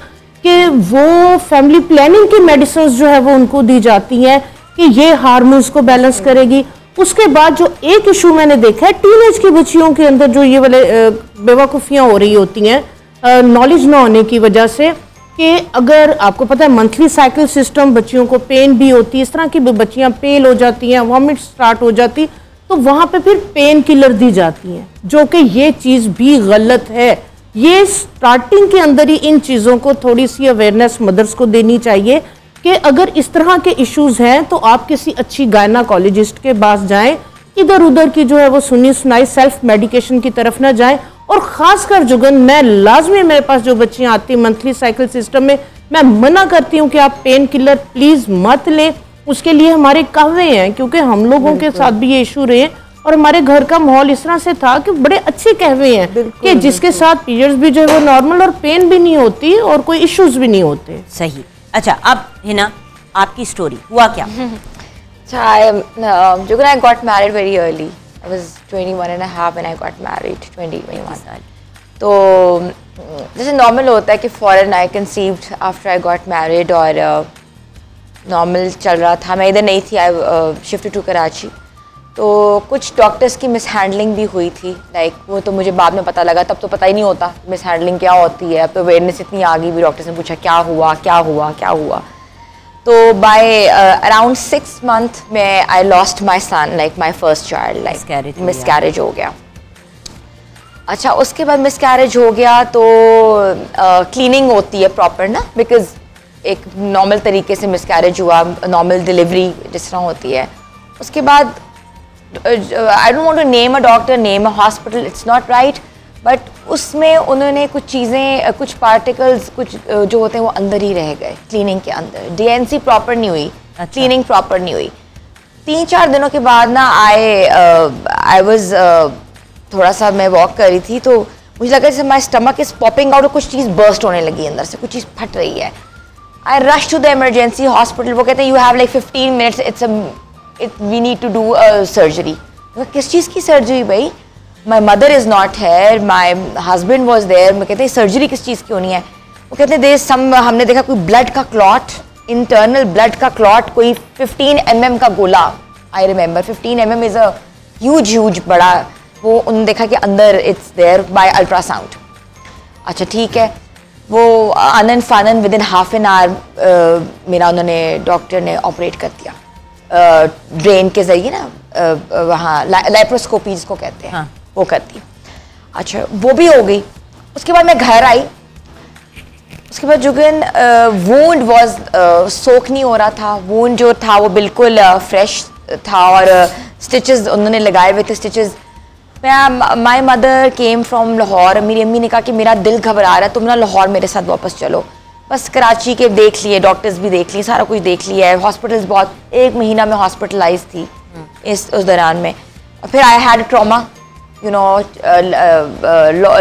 कि वो फैमिली प्लानिंग की मेडिसिन जो है वो उनको दी जाती हैं कि ये हार्मोन्स को बैलेंस करेगी। उसके बाद जो एक इशू मैंने देखा है टीनेज की बच्चियों के अंदर जो ये वाले बेवकूफ़ियाँ हो रही होती हैं नॉलेज ना होने की वजह से, कि अगर आपको पता है मंथली साइकिल सिस्टम, बच्चियों को पेन भी होती है, इस तरह की बच्चियाँ पेल हो जाती हैं, वॉमिट स्टार्ट हो जाती, तो वहाँ पे फिर पेन किलर दी जाती हैं, जो कि ये चीज़ भी गलत है। ये स्टार्टिंग के अंदर ही इन चीज़ों को थोड़ी सी अवेयरनेस मदर्स को देनी चाहिए कि अगर इस तरह के इश्यूज हैं तो आप किसी अच्छी गायनाकोलॉजिस्ट के पास जाएं, इधर उधर की जो है वो सुनी सुनाई सेल्फ मेडिकेशन की तरफ ना जाएं। और ख़ासकर जुगन, मैं लाजमी मेरे पास जो बच्चियाँ आती हैं मंथली साइकिल सिस्टम में, मैं मना करती हूँ कि आप पेन किलर प्लीज़ मत लें। उसके लिए हमारे कहवे हैं, क्योंकि हम लोगों के साथ भी ये इशू रहे और हमारे घर का माहौल इस तरह से था कि बड़े अच्छे कहवे हैं कि जिसके साथ पीरियड्स भी जो है वो नॉर्मल और पेन भी नहीं होती और कोई इश्यूज भी नहीं होते। सही। अच्छा, अब हिना आपकी स्टोरी हुआ क्या? Jugan, I got married very early. I was 21 and a half when I got married, 21. तो जैसे नॉर्मल होता है कि फॉरन I conceived after I got married और नॉर्मल चल रहा था। मैं इधर नहीं थी, आई शिफ्ट टू कराची। तो कुछ डॉक्टर्स की मिस हैंडलिंग भी हुई थी, लाइक वो तो मुझे बाद में पता लगा, तब तो पता ही नहीं होता मिस हैंडलिंग क्या होती है। अब तो अवेयरनेस इतनी आ गई भी, डॉक्टर्स ने पूछा क्या हुआ क्या हुआ क्या हुआ। तो बाय अराउंड 6 months में I lost my son, like my first child, like miscarriage हो गया। अच्छा, उसके बाद मिसकैरेज हो गया तो क्लीनिंग होती है प्रॉपर ना, बिकॉज एक नॉर्मल तरीके से मिसकैरेज हुआ, नॉर्मल डिलीवरी जिस तरह होती है। उसके बाद I don't want to name a doctor, name a hospital, it's not right, but उसमें उन्होंने कुछ चीज़ें, कुछ पार्टिकल्स, कुछ जो होते हैं वो अंदर ही रह गए क्लीनिंग के अंदर। डीएनसी प्रॉपर नहीं हुई, क्लीनिंग प्रॉपर नहीं हुई। 3-4 दिनों के बाद ना आई वाज थोड़ा सा मैं वॉक कर रही थी तो मुझे लगा जैसे my stomach is popping out, कुछ चीज़ बर्स्ट होने लगी अंदर से, कुछ चीज़ फट रही है। I rush to the emergency hospital. वो कहते हैं you have like 15 minutes, we need to do surgery. किस चीज़ की सर्जरी भाई? My mother is not here, my husband was there. मैं कहते हैं सर्जरी किस चीज़ की होनी है? वो कहते हैं देयर सम, हमने देखा कोई ब्लड का क्लॉट, इंटरनल ब्लड का क्लॉट, कोई 15 mm का गोला I remember 15 mm is a huge बड़ा, वो उन्होंने देखा कि अंदर इट्स देयर बाय अल्ट्रासाउंड। अच्छा ठीक है, वो आनन फानन with in half an hour मेरा उन्होंने डॉक्टर ने ऑपरेट कर दिया, ड्रेन के जरिए ना, वहाँ लैप्रोस्कोपी जिसको कहते हैं, हाँ। वो कर दी। अच्छा वो भी हो गई। उसके बाद मैं घर आई, उसके बाद जुगन वूंड वॉज सोक नहीं हो रहा था, वूंड जो था वो बिल्कुल फ्रेश था और स्टिचेस उन्होंने लगाए हुए थे stitches. My mother came from Lahore, मेरी अम्मी ने कहा कि मेरा दिल घबरा रहा है, तुम ना लाहौर मेरे साथ वापस चलो। बस कराची के देख लिए, डॉक्टर्स भी देख लिए, सारा कुछ देख लिया है, हॉस्पिटल्स बहुत, 1 महीना में हॉस्पिटलाइज थी उस दौरान में। फिर I had trauma, you know,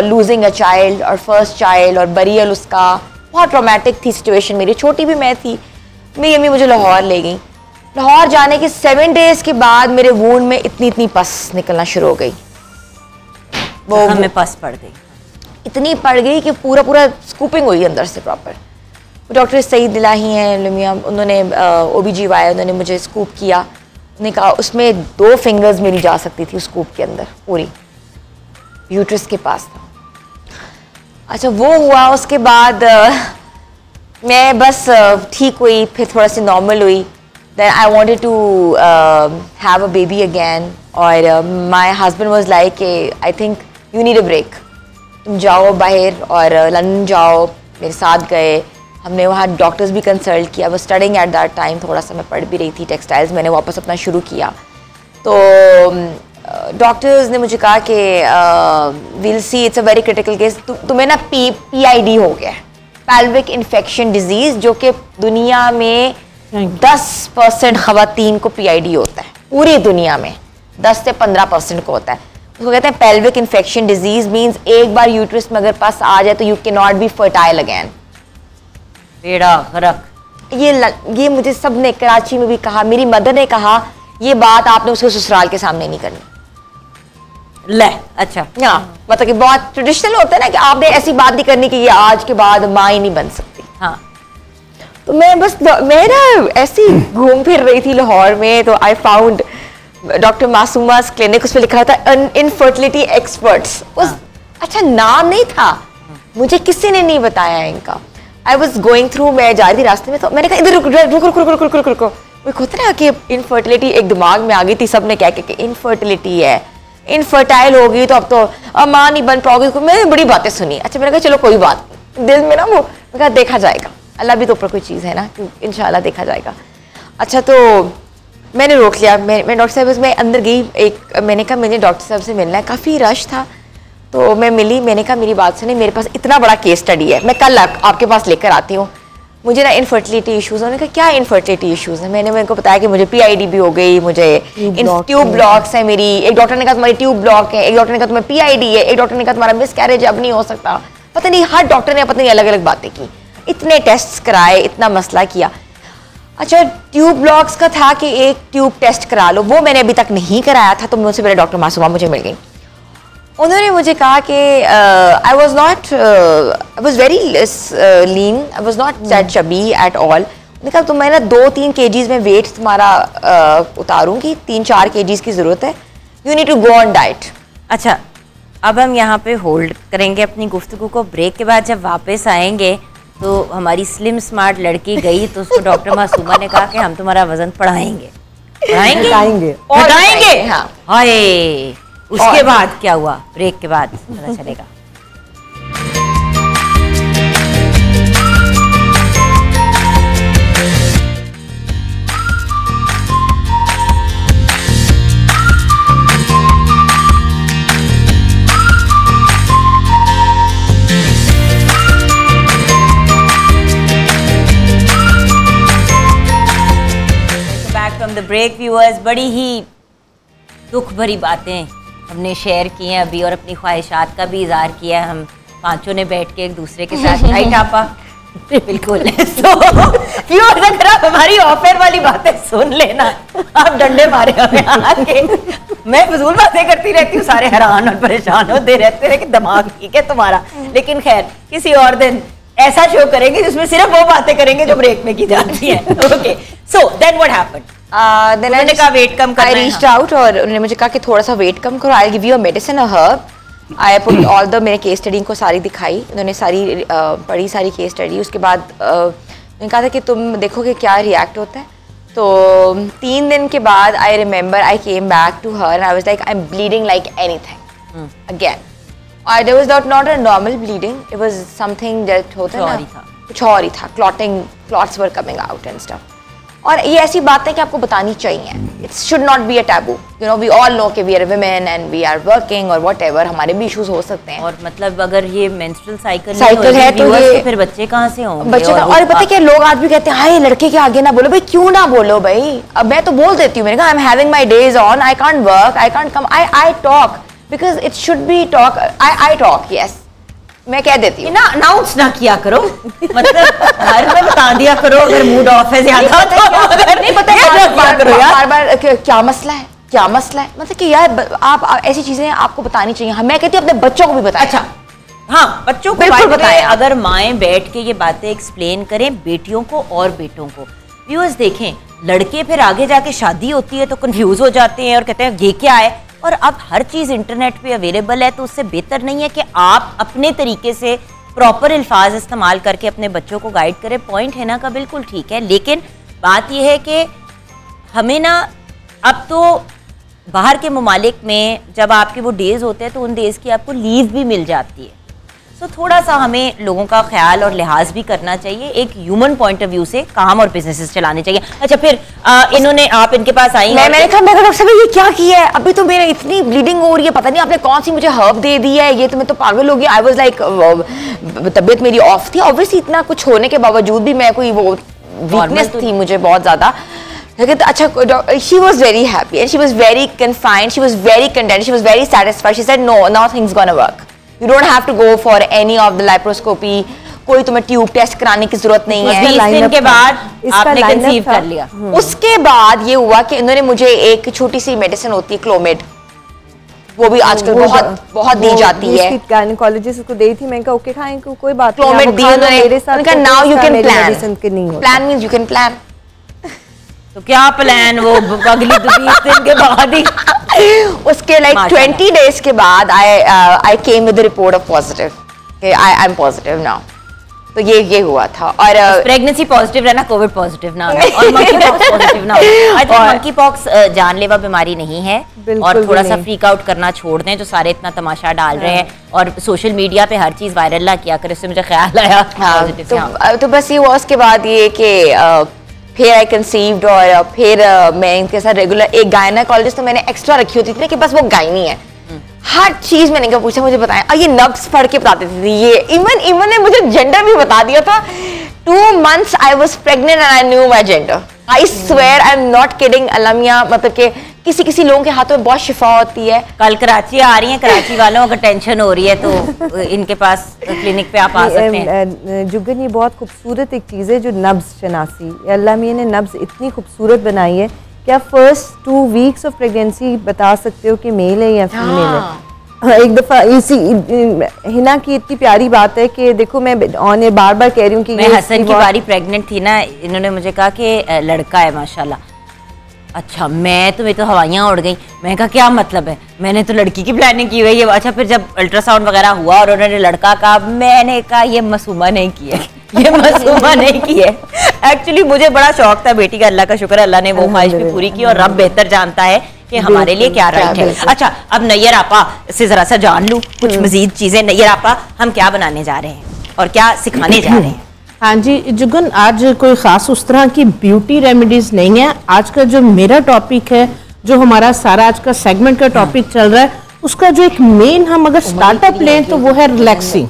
losing a child और फर्स्ट चाइल्ड और बरियल, उसका बहुत ट्रॉमेटिक थी सिचुएशन मेरी, छोटी भी मैं थी। मेरी अम्मी मुझे लाहौर ले गई। लाहौर जाने के 7 डेज के बाद मेरे वूंड में इतनी पस निकलना शुरू हो गई, वो हमें पस पड़ गई, इतनी पड़ गई कि पूरा स्कूपिंग हुई अंदर से प्रॉपर। डॉक्टर सईद दिलाही हैं लुमिया, उन्होंने OBGYN उन्होंने मुझे स्कूप किया, उन्होंने कहा उसमें 2 फिंगर्स मेरी जा सकती थी स्कूप के अंदर, पूरी यूट्रस के पास था। अच्छा वो हुआ, उसके बाद मैं बस ठीक हुई, फिर थोड़ा सी नॉर्मल हुई। Then I wanted to have a baby again, और my husband was like I think you need a break, तुम जाओ बाहर और लंदन जाओ। मेरे साथ गए, हमने वहाँ डॉक्टर्स भी कंसल्ट किया। वो स्टडिंग एट दैट टाइम, थोड़ा सा मैं पढ़ भी रही थी टेक्सटाइल्स, मैंने वापस अपना शुरू किया। तो डॉक्टर्स ने मुझे कहा कि will see it's a very critical case, तुम्हें ना PID हो गया, पैल्विक इन्फेक्शन डिजीज, जो कि दुनिया में 10% खवातीन को PID होता है, पूरी दुनिया में 10 से 15% को होता है। उसको कहते हैं पेल्विक इन्फेक्शन डिजीज, मींस एक बार यूट्रस में अगर पस आ जाए तो you can not be fertile again. बेड़ा गर्क। ये मुझे सब ने कराची में भी कहा, मेरी मदर ने कहा ये बात आपने उसके ससुराल के सामने नहीं करनी। ले अच्छा, हाँ, मतलब कि बहुत ट्रेडिशनल होता है ना कि आपने ऐसी बात नहीं करनी कि ये आज के बाद माँ ही नहीं बन सकती। हाँ, तो मैं ना ऐसी घूम फिर रही थी लाहौर में, तो आई फाउंड डॉक्टर मासूमा's क्लिनिक, उस पर लिखा था इनफर्टिलिटी एक्सपर्ट्स। अच्छा नाम नहीं था, मुझे किसी ने नहीं बताया इनका। आई वॉज गोइंग थ्रू, मैं जा रही थी रास्ते में, तो मैंने कहा इधर रुको। वो होता ना कि इनफर्टिलिटी एक दिमाग में आ गई थी, सबने कह के इनफर्टिलिटी है, इनफर्टाइल होगी तो अब तो माँ नहीं बन पाओगी। मैंने बड़ी बातें सुनी। अच्छा मैंने कहा चलो कोई बात नहीं, दिल में ना वो मैं कहा देखा जाएगा, अल्लाह भी तो ऊपर कोई चीज़ है ना, इंशाल्लाह देखा जाएगा। अच्छा तो मैंने रोक लिया, मैं डॉक्टर साहब मैं अंदर गई, मैंने कहा मुझे डॉक्टर साहब से मिलना है, काफ़ी रश था। तो मैं मिली, मैंने कहा मेरी बात सुनिए, मेरे पास इतना बड़ा केस स्टडी है, मैं कल आपके पास लेकर आती हूँ, मुझे ना इनफर्टिलिटी इश्यूज़। उन्होंने कहा क्या इनफर्टिलिटी इश्यूज़ है? मैंने उनको बताया कि मुझे PID भी हो गई, मुझे ट्यूब ब्लॉक्स है मेरी। एक डॉक्टर ने कहा तुम्हारी ट्यूब ब्लॉक है, एक डॉक्टर ने कहा तुम्हें PID है, एक डॉक्टर ने कहा तुम्हारा मिसकैरेज अब नहीं हो सकता। पता नहीं हर डॉक्टर ने पता नहीं अलग अलग बातें की, इतने टेस्ट कराए, इतना मसला किया। अच्छा ट्यूब ब्लॉक्स का था कि एक ट्यूब टेस्ट करा लो, वो मैंने अभी तक नहीं कराया था, तो मुझसे पहले डॉक्टर मासूमा मुझे मिल गई। उन्होंने मुझे कहा कि I was very lean, I was not that chubby at all. उन्होंने कहा तो मैं ना 2-3 kgs में वेट तुम्हारा उतारूंगी, 3-4 kgs की ज़रूरत है, you need to go on diet. अच्छा अब हम यहाँ पे होल्ड करेंगे अपनी गुफ्तगू को, ब्रेक के बाद जब वापस आएंगे तो हमारी स्लिम स्मार्ट लड़की गई तो उसको डॉक्टर मासूमा ने कहा कि हम तुम्हारा वजन बढ़ाएंगे। हाँ। हाय, उसके बाद क्या हुआ? ब्रेक के बाद पता चलेगा। ब्रेक व्यूअर्स, बड़ी ही दुख भरी बातें हमने शेयर की हैं अभी और अपनी ख्वाहिशात का भी इजहार किया है हम पांचों ने बैठ के एक दूसरे के साथ। राइट आपा? बिल्कुल। तो व्यूअर्स अगर आप हमारी ऑफर वाली बातें सुन लेना, आप डंडे मारे हमें आके। मैं फजूल बातें करती रहती हूँ, सारे हैरान और परेशान होते रहते हैं कि दिमाग ठीक है तुम्हारा। लेकिन खैर किसी और दिन ऐसा शो करेंगे जिसमें सिर्फ वो बातें करेंगे जो ब्रेक में की जाती है। Okay, so then what happened? उन्होंने कहा वेट कम करना है। I reached out और उन्होंने मुझे कहा कि थोड़ा सा वेट कम करो, I'll give you a medicine, a herb. I put all the मेरे केस स्टडी को सारी दिखाई, उन्होंने सारी पढ़ी सारी केस स्टडी। उसके बाद उन्होंने कहा था कि तुम देखो कि क्या रिएक्ट होता है। तो 3 दिन के बाद I remember I came back to her and I was like I am bleeding like anything again. और there was not a normal bleeding, it was something that होता है ना, कुछ और ही था। Clots were coming out and stuff. और ये ऐसी बात है कि आपको बतानी चाहिए, it should not be a taboo. You know we all know कि we are women and we are working और व्हाटएवर, हमारे भी इश्यूज हो सकते हैं। और मतलब अगर ये मेंस्ट्रुअल साइकिल है तो ये फिर बच्चे कहाँ से होंगे? बच्चे और पता है क्या, लोग आज भी कहते हैं हाय लड़के के आगे ना बोलो। भाई क्यों ना बोलो भाई? अब मैं तो बोल देती हूँ, मैंने कहा I am having my days on, I can't work, I can't come, I talk because it should be talk, I talk, yes मैं कह देती हूँ ना, अनाउंस ना किया करो, मतलब हर में बता दिया करो अगर मूड ऑफ है ज्यादा तो नहीं पता बार बार क्या मसला है, क्या मसला है, मतलब कि यार आप ऐसी चीजें आपको बतानी चाहिए। मैं कहती हूँ अपने बच्चों को भी बताएं। अच्छा हाँ, बच्चों को बिल्कुल बताएं। अगर माएं बैठ के ये बातें एक्सप्लेन करें बेटियों को और बेटों को। व्यूअर्स देखें, लड़के फिर आगे जाके शादी होती है तो कंफ्यूज हो जाते हैं और कहते हैं ये क्या है। और अब हर चीज़ इंटरनेट पे अवेलेबल है, तो उससे बेहतर नहीं है कि आप अपने तरीके से प्रॉपर अल्फाज इस्तेमाल करके अपने बच्चों को गाइड करें। पॉइंट है ना का बिल्कुल ठीक है, लेकिन बात यह है कि हमें ना अब तो बाहर के ममालिक में जब आपके वो डेज होते हैं तो उन डेज की आपको लीव भी मिल जाती है। तो थोड़ा सा हमें लोगों का ख्याल और लिहाज भी करना चाहिए, एक ह्यूमन पॉइंट ऑफ व्यू से काम और बिजनेसेस चलाने चाहिए। अच्छा फिर इन्होंने, आप इनके पास आई, मैंने कहा डॉक्टर साहब ये क्या किया है, अभी तो मेरे इतनी ब्लीडिंग हो रही है, पता नहीं आपने कौन सी मुझे हर्ब दे दी है, ये तो मैं तो पागल हो गई। आई वाज लाइक तबीयत मेरी ऑफ थी, ऑब्वियसली इतना कुछ होने के बावजूद भी मैं कोई वो वीकनेस थी मुझे बहुत ज्यादा। अच्छा, she was very happy and she was very confined, she was very content, she was very satisfied. She said no, now things gonna work. You don't have to go for any of the laparoscopy. कोई तुम्हें tube test कराने की जरूरत नहीं है। 20 दिन के बाद आपने कंसीव कर लिया। उसके बाद ये हुआ कि इन्होंने मुझे एक छोटी सी मेडिसिन होती है क्लोमिड, वो भी आजकल बहुत दी जाती है। गायनेकोलॉजिस्ट को दी थी, मैंने कहा ओके खाएं, कोई बात नहीं, क्लोमिड दी उन्होंने, मेरे साथ उनका now you can plan means you can plan. तो क्या प्लान, वो अगली 20 दिन के बाद ही उसके लाइक 20 डेज के बाद I came with the report of positive, I am positive now. तो ये हुआ था। और प्रेगनेंसी पॉजिटिव रहना, कोविड पॉजिटिव ना होना और मंकी पॉक्स पॉजिटिव ना होना। आई थिंक मंकी पॉक्स जानलेवा बीमारी नहीं है और थोड़ा सा फ्रीक आउट करना छोड़ दें, जो सारे इतना तमाशा डाल रहे हैं और सोशल मीडिया पे हर चीज वायरल ना किया करे, उससे मुझे ख्याल आया। तो बस ये हुआ। उसके बाद ये कि फिर आई कंसीव्ड और फिर मैं इनके साथ रेगुलर, एक गायनेकोलॉजिस्ट तो मैंने एक्स्ट्रा रखी होती थी कि बस वो गायनी है, हर चीज मैंने क्या पूछा मुझे बताया। और ये नब्स पढ़ के बताते थे, ये इवन ने मुझे जेंडर भी बता दिया था। 2 months I was pregnant and I knew my gender. I swear, I am not kidding अलमिया, मतलब कि किसी लोगों के हाथों में बहुत शिफा होती है। कल कराची आ रही हैं, कराची वालों अगर टेंशन हो रही है तो इनके पास क्लिनिक पे आप आ सकते हैं। जुगन, ये बहुत खूबसूरत एक चीज़ है जो नब्ज शनासी, अल्लाह मियां ने नब्ज इतनी खूबसूरत बनाई है कि आप फर्स्ट 2 weeks ऑफ प्रेगनेंसी बता सकते हो कि मेल है या फीमेल है। एक दफ़ा इसी हिना की इतनी प्यारी बात है कि देखो, मैं ऑन बार बार कह रही हूँ कि मैं हसन की बारी प्रेग्नेंट थी ना, इन्होंने मुझे कहा कि लड़का है माशाल्लाह। अच्छा, मैं तो हवाइयाँ उड़ गई। मैंने कहा क्या मतलब है, मैंने तो लड़की की प्लानिंग की हुई है। अच्छा, फिर जब अल्ट्रासाउंड वगैरह हुआ और उन्होंने लड़का कहा, मैंने कहा ये मासूमा नहीं की है, ये मासूमा नहीं की है। एक्चुअली मुझे बड़ा शौक था बेटी का, अल्लाह का शुक्र, अल्लाह ने वो ख्वाहिश भी पूरी की और रब बेहतर जानता है कि हमारे लिए क्या राइट है। अच्छा, अब नैयर आपा से जरा सा जान लूं कुछ मजीद चीजें। नैयर आपा, हम क्या बनाने जा रहे हैं और क्या सिखाने जा रहे हैं? हाँ जी जुगन, आज कोई ख़ास उस तरह की ब्यूटी रेमेडीज़ नहीं है। आज का जो मेरा टॉपिक है, जो हमारा सारा आज का सेगमेंट का टॉपिक चल रहा है, उसका जो एक मेन हम अगर स्टार्टअप लें तो वो है रिलैक्सिंग।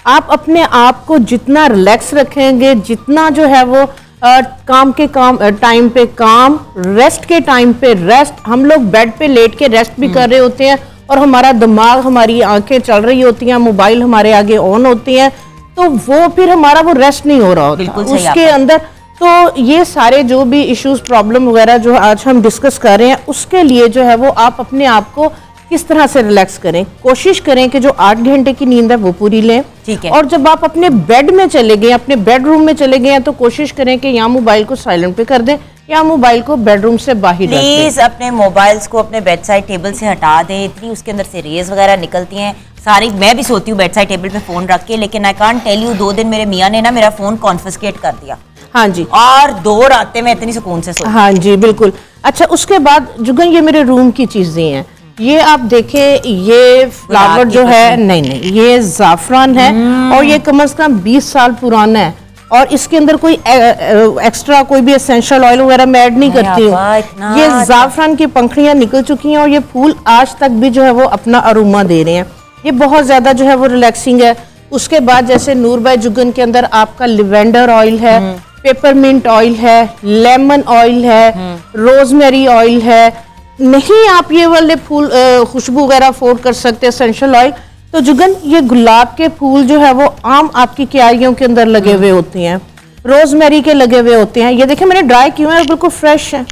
आप अपने आप को जितना रिलैक्स रखेंगे, जितना जो है वो काम के काम टाइम पे काम, रेस्ट के टाइम पे रेस्ट। हम लोग बेड पे लेट के रेस्ट भी कर रहे होते हैं और हमारा दिमाग, हमारी आंखें चल रही होती हैं, मोबाइल हमारे आगे ऑन होती हैं, तो वो फिर हमारा वो रेस्ट नहीं हो रहा होता उसके अंदर। तो ये सारे जो भी इश्यूज, प्रॉब्लम वगैरह जो आज हम डिस्कस कर रहे हैं, उसके लिए जो है वो आप अपने आप को किस तरह से रिलैक्स करें। कोशिश करें कि जो 8 घंटे की नींद है वो पूरी लें। ठीक है। और जब आप अपने बेड में चले गए, अपने बेडरूम में चले गए हैं, तो कोशिश करें कि यहाँ मोबाइल को साइलेंट पे कर दें, या मोबाइल को बेडरूम से बाहर रख दें। प्लीज अपने मोबाइल्स को अपने बेड साइड टेबल से हटा दें, इतनी उसके अंदर से रेज वगैरह निकलती हैं सारी। मैं भी सोती हूँ बेड साइड टेबल पे फोन रख के, लेकिन आई कांट टेल यू 2 दिन मेरे मियाँ ने ना मेरा फोन कॉन्फिस्केट कर दिया। हाँ जी, और 2 रातें मैं इतनी सुकून से सोती। हाँ जी बिल्कुल। अच्छा, उसके बाद जुगन ये मेरे रूम की चीजें हैं, ये आप देखें, ये फ्लावर जो है, नहीं ये जाफरान है और ये कम से कम 20 साल पुराना है और इसके अंदर कोई एक्स्ट्रा कोई भी एसेंशियल ऑयल वगैरह मैं ऐड नहीं करती हूँ। ये जाफरान की पंखड़ियां निकल चुकी हैं और ये फूल आज तक भी जो है वो अपना अरोमा दे रहे हैं। ये बहुत ज्यादा जो है वो रिलैक्सिंग है। उसके बाद जैसे नूर बाय जुगन के अंदर आपका लिवेंडर ऑयल है, पेपरमिंट ऑयल है, लेमन ऑयल है, रोजमेरी ऑयल है। नहीं आप ये वाले फूल खुशबू वगैरह अफोर्ड कर सकते एसेंशियल ऑयल, तो जुगन ये गुलाब के फूल जो है वो आम आपकी क्यारियों के अंदर लगे हुए होते हैं, रोजमेरी के लगे हुए होते हैं। ये देखिए मैंने ड्राई किए हैं, बिल्कुल फ्रेश है।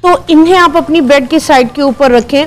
तो इन्हें आप अपनी बेड की साइड के ऊपर रखें,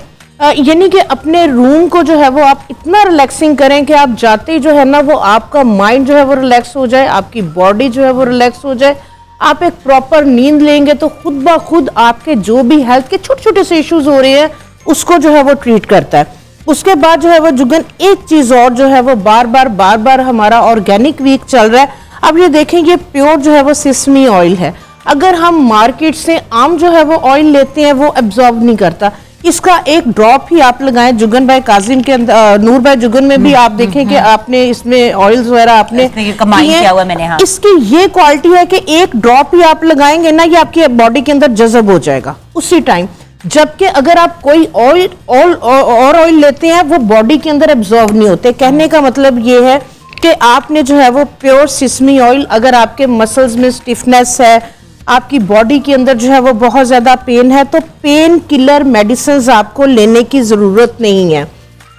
यानी कि अपने रूम को जो है वो आप इतना रिलैक्सिंग करें कि आप जाते ही जो है ना वो आपका माइंड जो है वो रिलैक्स हो जाए, आपकी बॉडी जो है वो रिलैक्स हो जाए। आप एक प्रॉपर नींद लेंगे तो खुद ब खुद आपके जो भी हेल्थ के छोटे छोटे से इश्यूज हो रहे हैं उसको जो है वो ट्रीट करता है। उसके बाद जो है वो जुगन एक चीज और जो है वो बार बार हमारा ऑर्गेनिक वीक चल रहा है। अब ये देखें, ये प्योर जो है वो सिसमी ऑयल है। अगर हम मार्केट से आम जो है वो ऑयल लेते हैं वो एब्जॉर्ब नहीं करता, इसका एक ड्रॉप ही आप लगाएं। जुगन भाई काजिम के अंदर, नूर भाई जुगन में भी आप देखें कि आपने इसमें ऑयल्स वगैरह आपने कमाई किया हुआ मैंने। हाँ। इसकी ये क्वालिटी है कि एक ड्रॉप ही आप लगाएंगे ना, ये आपकी बॉडी के अंदर जज़ब हो जाएगा उसी टाइम। जबकि अगर आप कोई ऑयल और ऑयल लेते हैं वो बॉडी के अंदर एब्जॉर्ब नहीं होते। कहने का मतलब ये है कि आपने जो है वो प्योर सिसमी ऑयल, अगर आपके मसल्स में स्टिफनेस है, आपकी बॉडी के अंदर जो है वो बहुत ज्यादा पेन है, तो पेन किलर मेडिसिन आपको लेने की जरूरत नहीं है।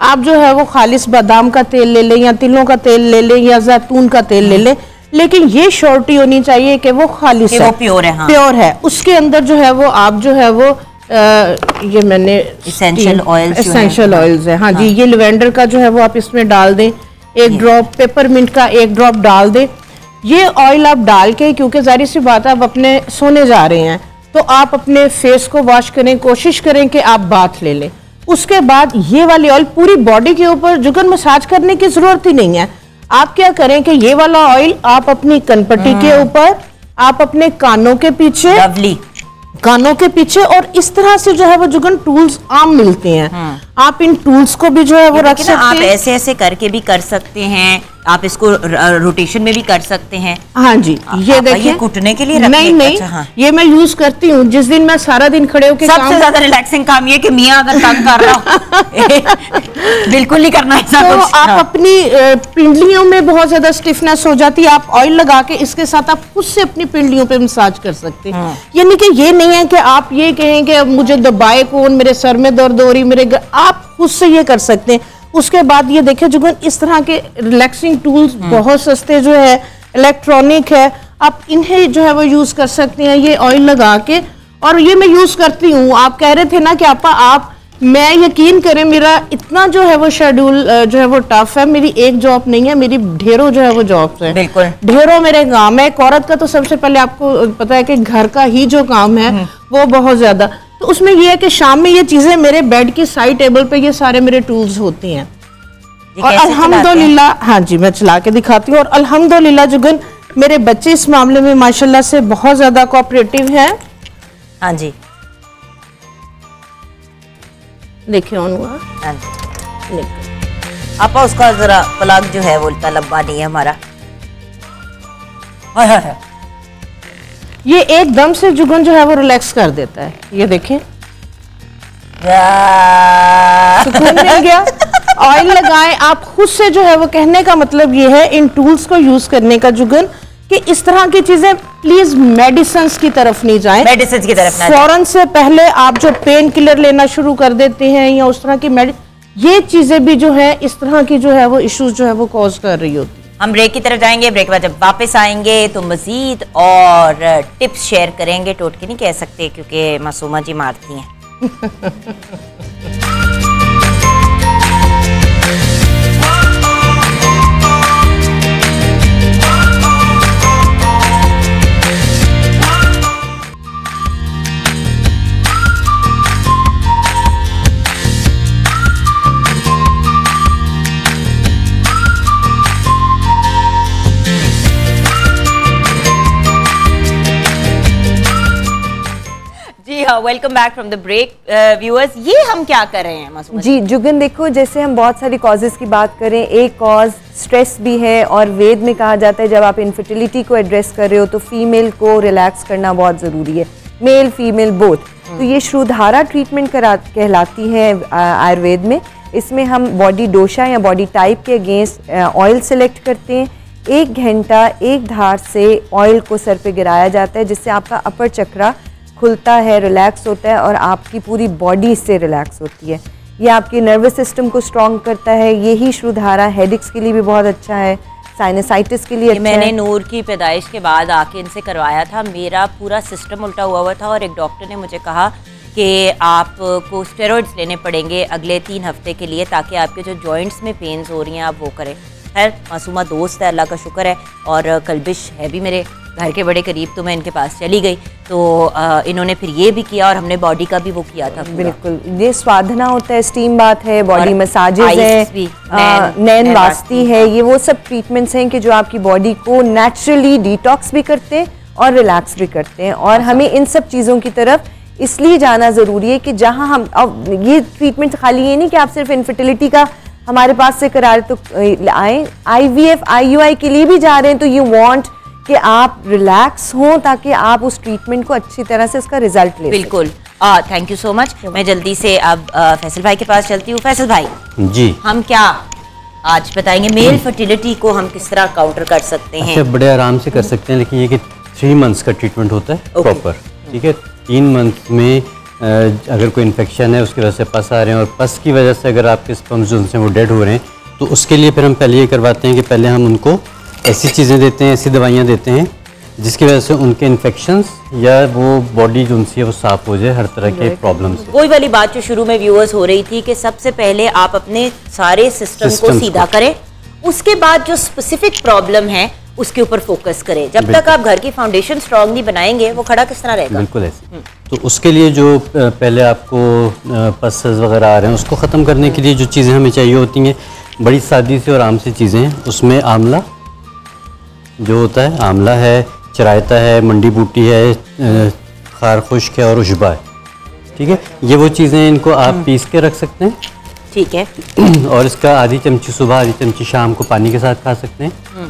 आप जो है वो खालिस बादाम का तेल ले लें या तिलों का तेल ले लें या जैतून का तेल ले लें, लेकिन ये श्योरिटी होनी चाहिए कि वो खालिस है, प्योर है। हाँ। प्योर है। उसके अंदर जो है वो आप जो है वो ये मैंने एसेंशियल ऑयल्स है। हाँ जी, ये लिवेंडर का जो है वो आप इसमें डाल दें, एक ड्रॉप पेपरमिंट का एक ड्रॉप डाल दें। ये ऑयल आप डाल के, क्योंकि जाहिर सी बात है आप अपने सोने जा रहे हैं तो आप अपने फेस को वॉश करें, कोशिश करें कि आप बाथ ले लें। उसके बाद ये वाली ऑयल पूरी बॉडी के ऊपर जुगन मसाज करने की जरूरत ही नहीं है। आप क्या करें कि ये वाला ऑयल आप अपनी कनपट्टी के ऊपर, आप अपने कानों के पीछे, कानों के पीछे, और इस तरह से जो है वो जुगन टूल्स आम मिलते हैं, आप इन टूल्स को भी जो है वो रख सकते हैं। आप ऐसे ऐसे करके भी कर सकते हैं, आप इसको रोटेशन में भी कर सकते हैं। हाँ जी, ये देखिए कुटने के लिए नहीं, अच्छा, हाँ। ये मैं यूज करती हूँ जिस दिन मैं सारा दिन खड़े होकर। सबसे ज्यादा रिलैक्सिंग काम ये कि मियाँ अगर तंग कर रहा हो बिल्कुल नहीं करना ऐसा तो कुछ। आप अपनी पिंडलियों में बहुत ज्यादा स्टिफनेस हो जाती है, आप ऑयल लगा के इसके साथ आप खुद से अपनी पिंडलियों पे मसाज कर सकते हैं। यानी कि ये नहीं है कि आप ये कहें कि मुझे दबाए कौन, मेरे सर में दर्द हो रही, आप खुद से ये कर सकते हैं। उसके बाद ये देखिए जुगन, इस तरह के रिलैक्सिंग टूल्स बहुत सस्ते जो है, इलेक्ट्रॉनिक है, आप इन्हें जो है वो यूज कर सकते हैं ये ऑयल लगा के। और ये मैं यूज करती हूँ। आप कह रहे थे ना कि आप मैं यकीन करें मेरा इतना जो है वो शेड्यूल जो है वो टफ है। मेरी एक जॉब नहीं है, मेरी ढेरों जो है वो जॉब्स है, बिल्कुल ढेरों मेरे काम है। एक औरत का तो सबसे पहले आपको पता है कि घर का ही जो काम है वो बहुत ज्यादा, तो उसमें ये है कि शाम में ये चीजें मेरे बेड की साइड टेबल पे ये सारे मेरे टूल्स होती हैं। और अल्हम्दुलिल्लाह, हाँ जी मैं चला के दिखाती हूँ। और अल्हम्दुलिल्लाह जुगन मेरे बच्चे इस मामले में माशाल्लाह से बहुत ज्यादा कोऑपरेटिव हैं। हाँ जी देखिए ऑन हुआ। हाँ जी, आपा उसका जरा प्लग जो है वो इतना लंबा नहीं है हमारा। ये एकदम से जुगन जो है वो रिलैक्स कर देता है। ये देखें सुकून मिल गया। ऑयल लगाएं आप खुद से, जो है वो कहने का मतलब ये है इन टूल्स को यूज करने का जुगन, कि इस तरह की चीजें प्लीज मेडिसिन की तरफ नहीं जाएं। मेडिसिन की तरफ ना फौरन से पहले आप जो पेन किलर लेना शुरू कर देते हैं या उस तरह की ये चीजें भी जो है इस तरह की जो है वो इश्यूज जो है वो कॉज कर रही होती। हम ब्रेक की तरफ जाएंगे, ब्रेक के बाद जब वापस आएंगे तो मजीद और टिप्स शेयर करेंगे। टोटके नहीं कह सकते क्योंकि मासूमा जी मारती हैं। Welcome back from the break viewers. ये हम क्या कर रहे हैं मासूमा जी जुगन, देखो जैसे हम बहुत सारी कॉजेज़ की बात करें, एक कॉज स्ट्रेस भी है और वेद में कहा जाता है जब आप इनफर्टिलिटी को एड्रेस कर रहे हो तो फीमेल को रिलैक्स करना बहुत ज़रूरी है, मेल फीमेल बोथ। तो ये श्रुधारा ट्रीटमेंट कहलाती है आयुर्वेद में। इसमें हम बॉडी डोशा या बॉडी टाइप के अगेंस्ट ऑयल सेलेक्ट करते हैं। 1 घंटा एक धार से ऑयल को सर पे गिराया जाता है जिससे आपका अपर चक्रा खुलता है, रिलैक्स होता है और आपकी पूरी बॉडी इससे रिलैक्स होती है। ये आपके नर्वस सिस्टम को स्ट्रॉन्ग करता है। यही श्रुधारा हेडेक्स के लिए भी बहुत अच्छा है, साइनसाइटिस के लिए अच्छा मैंने है। नूर की पैदाइश के बाद आके इनसे करवाया था, मेरा पूरा सिस्टम उल्टा हुआ था और एक डॉक्टर ने मुझे कहा कि आपको स्टेरॉइड्स लेने पड़ेंगे अगले 3 हफ्ते के लिए ताकि आपके जो जॉइंट्स में पेन्स हो रही हैं आप वो करें। खैर मासूमा दोस्त है, अल्लाह का शुक्र है, और कल्बिश है भी मेरे घर के बड़े करीब, तो मैं इनके पास चली गई तो इन्होंने फिर ये भी किया और हमने बॉडी का भी वो किया था। बिल्कुल, ये स्वाधना होता है, स्टीम बात है, बॉडी मसाजेज है, नैन वास्ती है, ये वो सब ट्रीटमेंट्स हैं कि जो आपकी बॉडी को नेचुरली डिटॉक्स भी करते हैं और रिलैक्स भी करते हैं। और हमें इन सब चीज़ों की तरफ इसलिए जाना ज़रूरी है कि जहाँ हम अब ये ट्रीटमेंट खाली ये नहीं कि आप सिर्फ इनफर्टिलिटी का हमारे पास से करा रहे तो आए, IVF IUI के लिए भी जा रहे हैं तो यू वांट कि आप रिलैक्स हों ताकि आप उस ट्रीटमेंट को अच्छी तरह से उसका रिजल्ट ले। बिल्कुल, थैंक यू सो मच। मैं जल्दी से अब फैसल भाई के पास चलती हूँ। फैसल भाई जी, हम क्या आज बताएंगे मेल फर्टिलिटी को हम किस तरह काउंटर कर सकते हैं? अच्छा, बड़े आराम से कर सकते हैं, लेकिन ये कि 3 मंथ्स का ट्रीटमेंट होता है प्रॉपर, ठीक है। 3 मंथ में अगर कोई इन्फेक्शन है उसकी वजह से पस आ रहे हैं और पस की वजह से अगर आपके स्पर्म्स जो उनसे वो डेड हो रहे हैं तो उसके लिए फिर हम पहले ये करवाते हैं कि पहले हम उनको ऐसी चीज़ें देते हैं, ऐसी दवाइयाँ देते हैं जिसकी वजह से उनके इन्फेक्शंस या वो बॉडी जो उनसी है वो साफ हो जाए हर तरह के प्रॉब्लम से। वही वाली बात जो शुरू में व्यूअर्स हो रही थी कि सबसे पहले आप अपने सारे सिस्टम को सीधा करें, उसके बाद जो स्पेसिफिक प्रॉब्लम है उसके ऊपर फोकस करें। जब तक आप घर की फाउंडेशन स्ट्रांग नहीं बनाएंगे वो खड़ा किस तरह रहेगा? बिल्कुल ऐसे। तो उसके लिए जो पहले आपको पसेस वगैरह आ रहे हैं उसको ख़त्म करने के लिए जो चीज़ें हमें चाहिए होती हैं बड़ी सादी सी और आम सी चीज़ें हैं। उसमें आंवला जो होता है, आंवला है, चरायता है, मंडी बूटी है, खार खुश्क है और उशबा है, ठीक है। ये वो चीज़ें, इनको आप पीस के रख सकते हैं, ठीक है। और इसका आधी चमची सुबह आधी चमची शाम को पानी के साथ खा सकते हैं।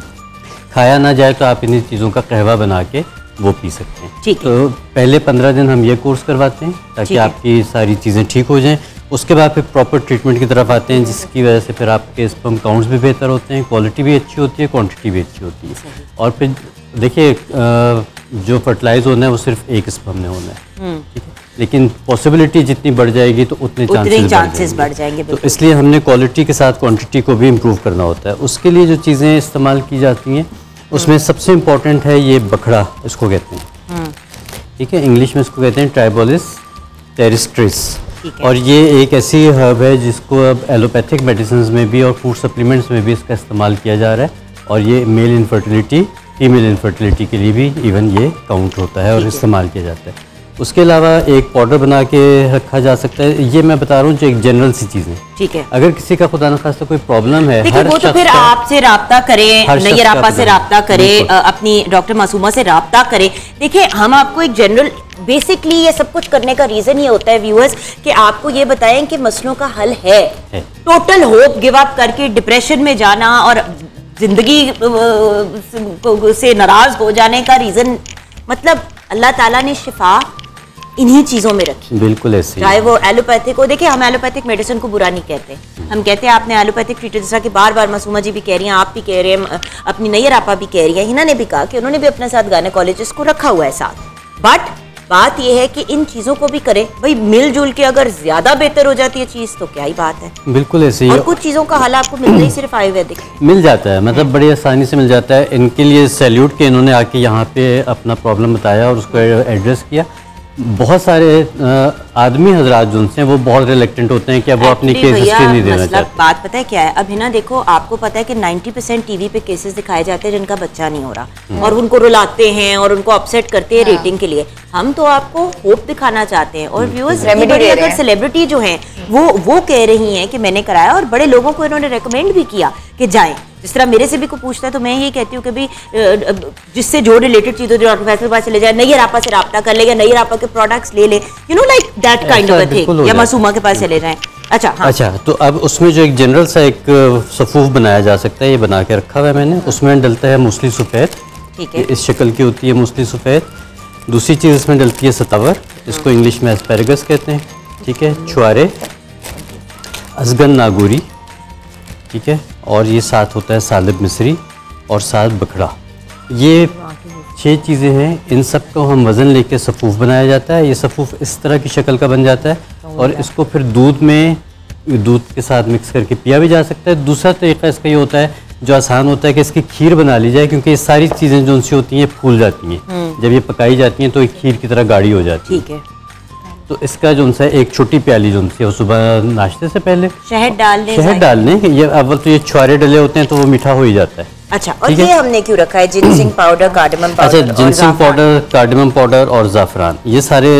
खाया ना जाए तो आप इन्हीं चीज़ों का कहवा बना के वो पी सकते हैं। ठीक है। तो पहले 15 दिन हम ये कोर्स करवाते हैं ताकि आपकी सारी चीज़ें ठीक हो जाएं। उसके बाद फिर प्रॉपर ट्रीटमेंट की तरफ आते हैं जिसकी वजह से फिर आपके स्पर्म काउंट्स भी बेहतर होते हैं, क्वालिटी भी अच्छी होती है, क्वांटिटी भी अच्छी होती है। और फिर देखिए जो फर्टिलाइज होना है वो सिर्फ एक स्पर्म में होना है, ठीक है, लेकिन पॉसिबिलिटी जितनी बढ़ जाएगी तो उतने चांसेस बढ़ जाएंगे। तो इसलिए हमने क्वालिटी के साथ क्वांटिटी को भी इम्प्रूव करना होता है। उसके लिए जो चीज़ें इस्तेमाल की जाती हैं उसमें सबसे इम्पॉर्टेंट है ये बखड़ा, इसको कहते हैं, ठीक है, इंग्लिश में इसको कहते हैं ट्राइबोलिस टेरिस्ट्रिस। और ये एक ऐसी हर्ब है जिसको अब एलोपैथिक मेडिसिन में भी और फूड सप्लीमेंट्स में भी इसका इस्तेमाल किया जा रहा है। और ये मेल इनफर्टिलिटी, फीमेल इनफर्टिलिटी के लिए भी इवन ये काउंट होता है और इस्तेमाल किया जाता है। उसके अलावा एक पाउडर बना के रखा जा सकता है। ये मैं बता रहा हूँ जो एक जनरल सी चीज़ है, ठीक है। अगर किसी का खुदा न खास्ता कोई प्रॉब्लम है, देखिए वो तो फिर आपसे राब्ता करें, नैयर आपा से राब्ता करें, अपनी डॉक्टर मासूमा से राब्ता करें। देखिए हम आपको एक जनरल, बेसिकली ये सब कुछ करने का रीजन ये होता है व्यूअर्स कि आपको ये बताएं कि मसलों का हल है। टोटल होप गिव अप करके डिप्रेशन में जाना और जिंदगी से नाराज हो जाने का रीजन, मतलब अल्लाह ताला ने शिफा इन्हीं चीज़ों में रखी। बिल्कुल ऐसे, चाहे वो एलोपैथिक हो। देखिए हम एलोपैथिक मेडिसिन को बुरा नहीं कहते, हम कहते हैं आपने एलोपैथिक ट्रीटमेंट, जैसा कि बार बार मासूमा जी भी कह रही हैं, आप भी कह रहे हैं, अपनी नैयर आपा भी कह रही है, हिना ने भी कहा कि उन्होंने भी अपने साथ गायनेकोलॉजिस्ट को रखा हुआ है साथ। बट बात यह है कि इन चीज़ों को भी करें भाई, मिलजुल के अगर ज़्यादा बेहतर हो जाती है चीज़ तो क्या ही बात है। बिल्कुल ऐसे ही। और कुछ चीज़ों का हल आपको मिलता ही सिर्फ आयुर्वेदिक मिल जाता है, मतलब बड़ी आसानी से मिल जाता है। इनके लिए सैल्यूट के इन्होंने आके यहाँ पे अपना प्रॉब्लम बताया और उसको एड्रेस किया। बहुत सारे आदमी हजरात जो उनसे वो बहुत रिलेक्टेंट होते हैं कि वो अपनी केस हिस्ट्री नहीं देना चाहते। बात पता है क्या है, अब है ना, देखो आपको पता है कि 90% टीवी पे केसेस दिखाए जाते हैं जिनका बच्चा नहीं हो रहा और उनको रुलाते हैं और उनको अपसेट करते हैं रेटिंग के लिए। हम तो आपको होप दिखाना चाहते हैं। और व्यूअर्स, अगर सेलिब्रिटी जो हैं वो कह रही हैं कि मैंने कराया और बड़े लोगों को इन्होंने रेकमेंड भी किया कि जाएं, जिस तरह मेरे से भी कोई पूछता है तो मैं ये कहती हूँ कि भाई जिससे जो रिलेटेड चीज़ हो, जो डॉक्टर फैसल के पास चले जाए, नैयर आपा से रब्ता कर ले या नैयर आपा के प्रोडक्ट्स ले ले, you know like that kind of a thing, या मासूमा के पास चले जाएं। अच्छा हाँ। अच्छा, तो अब उसमें जो एक जनरल सा एक सफूफ बनाया जा सकता है, ये बना के रखा हुआ है मैंने। उसमें डलता है मूसली सफ़ेद, ठीक है, इस शक्ल की होती है मूसली सफ़ेद। दूसरी चीज़ इसमें डलती है सतावर, इसको इंग्लिश में एस्पेरेगस कहते हैं, ठीक है। छुआरे, अजगन नागूरी, ठीक है, और ये साथ होता है सालिब मिस्री और साथ बकरा। ये 6 चीज़ें हैं, इन सब को हम वज़न लेके सफ़ूफ बनाया जाता है। ये सफ़ूफ इस तरह की शक्ल का बन जाता है और इसको फिर दूध के साथ मिक्स करके पिया भी जा सकता है। दूसरा तरीका इसका ये होता है जो आसान होता है कि इसकी खीर बना ली जाए, क्योंकि ये सारी चीज़ें जो उनसे होती हैं फूल जाती हैं, जब ये पकाई जाती हैं तो एक खीर की तरह गाढ़ी हो जाती है, ठीक है। तो इसका जो है एक छोटी प्याली जो है वो सुबह नाश्ते से पहले शहद डालने। ये अव्वल तो ये छुआरे डले होते हैं तो वो मीठा हो ही जाता है। अच्छा, और ये हमने क्यों रखा है? Ginseng powder, cardamom powder. अच्छा, जिनसिंग पाउडर, कार्डमम पाउडर और ज़ाफ़रान, ये सारे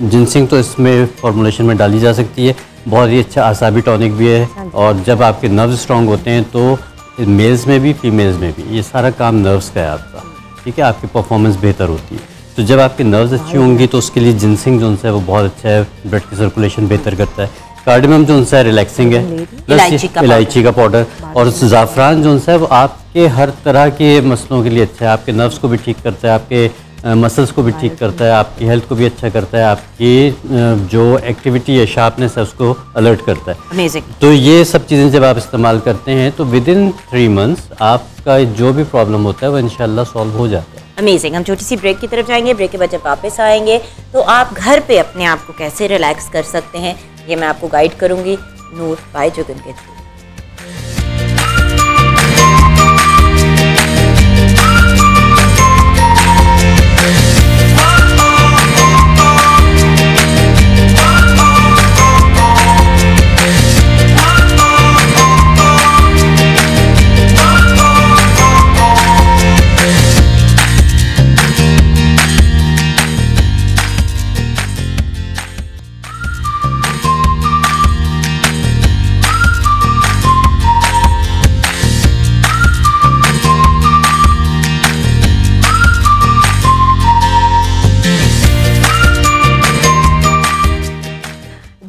जिनसिंग तो इसमें फॉर्मुलेशन में डाली जा सकती है। बहुत ही अच्छा आसाबी टॉनिक भी है, और जब आपके नर्व्स स्ट्रॉन्ग होते हैं तो मेल्स में भी फीमेल्स में भी ये सारा काम नर्व्स का है आपका, ठीक है। आपकी परफॉर्मेंस बेहतर होती है। तो जब आपकी नर्व्स अच्छी होंगी तो उसके लिए जिनसिंग जो है वो बहुत अच्छा है, ब्लड की सर्कुलेशन बेहतर करता है। कार्डमम जो है रिलैक्सिंग है, प्लस इलायची का पाउडर, और ज़ाफ़रान जो है वो आपके हर तरह के मसलों के लिए अच्छा है। आपके नर्व्स को भी ठीक करता है, आपके मसल्स को भी ठीक करता है, आपकी हेल्थ को भी अच्छा करता है, आपकी जो एक्टिविटी है, शार्पनेस है, उसको अलर्ट करता है। अमेजिंग। तो ये सब चीज़ें जब आप इस्तेमाल करते हैं तो विद इन 3 मंथ्स आपका जो भी प्रॉब्लम होता है वो इंशाल्लाह सॉल्व हो जाता है। अमेजिंग। हम छोटी सी ब्रेक की तरफ जाएंगे। ब्रेक के बाद जब वापस आएंगे तो आप घर पे अपने आप को कैसे रिलैक्स कर सकते हैं ये मैं आपको गाइड करूंगी नूर बाय जुगन के थ्रू।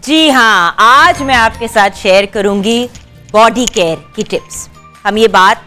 जी हाँ, आज मैं आपके साथ शेयर करूंगी बॉडी केयर की टिप्स। हम ये बात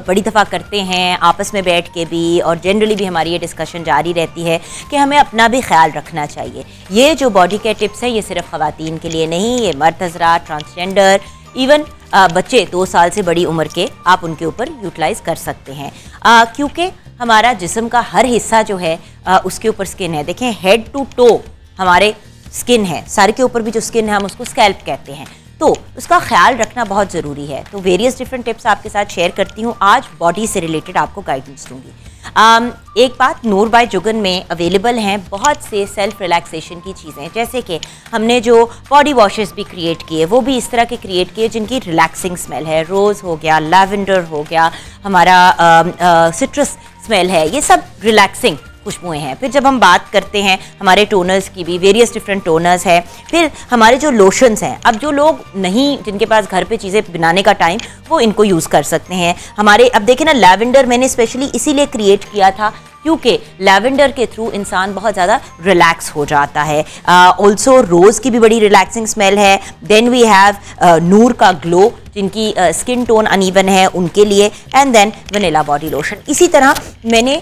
बड़ी दफ़ा करते हैं आपस में बैठ के भी, और जनरली भी हमारी ये डिस्कशन जारी रहती है कि हमें अपना भी ख्याल रखना चाहिए। ये जो बॉडी केयर टिप्स हैं ये सिर्फ ख़वातीन के लिए नहीं, ये मर्द हज़रात, ट्रांसजेंडर, इवन बच्चे 2 साल से बड़ी उम्र के आप उनके ऊपर यूटिलाइज़ कर सकते हैं, क्योंकि हमारा जिस्म का हर हिस्सा जो है उसके ऊपर स्किन है। देखें, हेड टू टो हमारे स्किन है, सर के ऊपर भी जो स्किन है हम उसको स्कैल्प कहते हैं, तो उसका ख्याल रखना बहुत ज़रूरी है। तो वेरियस डिफरेंट टिप्स आपके साथ शेयर करती हूँ आज, बॉडी से रिलेटेड आपको गाइडेंस दूंगी। एक बात, नूर बाय जुगन में अवेलेबल हैं बहुत से सेल्फ रिलैक्सेशन की चीज़ें, जैसे कि हमने जो बॉडी वॉशेस भी क्रिएट किए वो भी इस तरह के क्रिएट किए जिनकी रिलैक्सिंग स्मेल है। रोज़ हो गया, लैवेंडर हो गया, हमारा सिट्रस स्मेल है, ये सब रिलैक्सिंग खुशबुएं हैं। फिर जब हम बात करते हैं हमारे टोनर्स की भी, वेरियस डिफरेंट टोनर्स हैं। फिर हमारे जो लोशंस हैं, अब जो लोग नहीं, जिनके पास घर पे चीज़ें बनाने का टाइम, वो इनको यूज़ कर सकते हैं। हमारे अब देखें ना, लैवेंडर मैंने स्पेशली इसीलिए क्रिएट किया था क्योंकि लैवेंडर के थ्रू इंसान बहुत ज़्यादा रिलैक्स हो जाता है। ऑल्सो रोज़ की भी बड़ी रिलैक्सिंग स्मेल है। देन वी हैव नूर का ग्लो, जिनकी स्किन टोन अनइवन है उनके लिए, and then vanilla body lotion. इसी तरह मैंने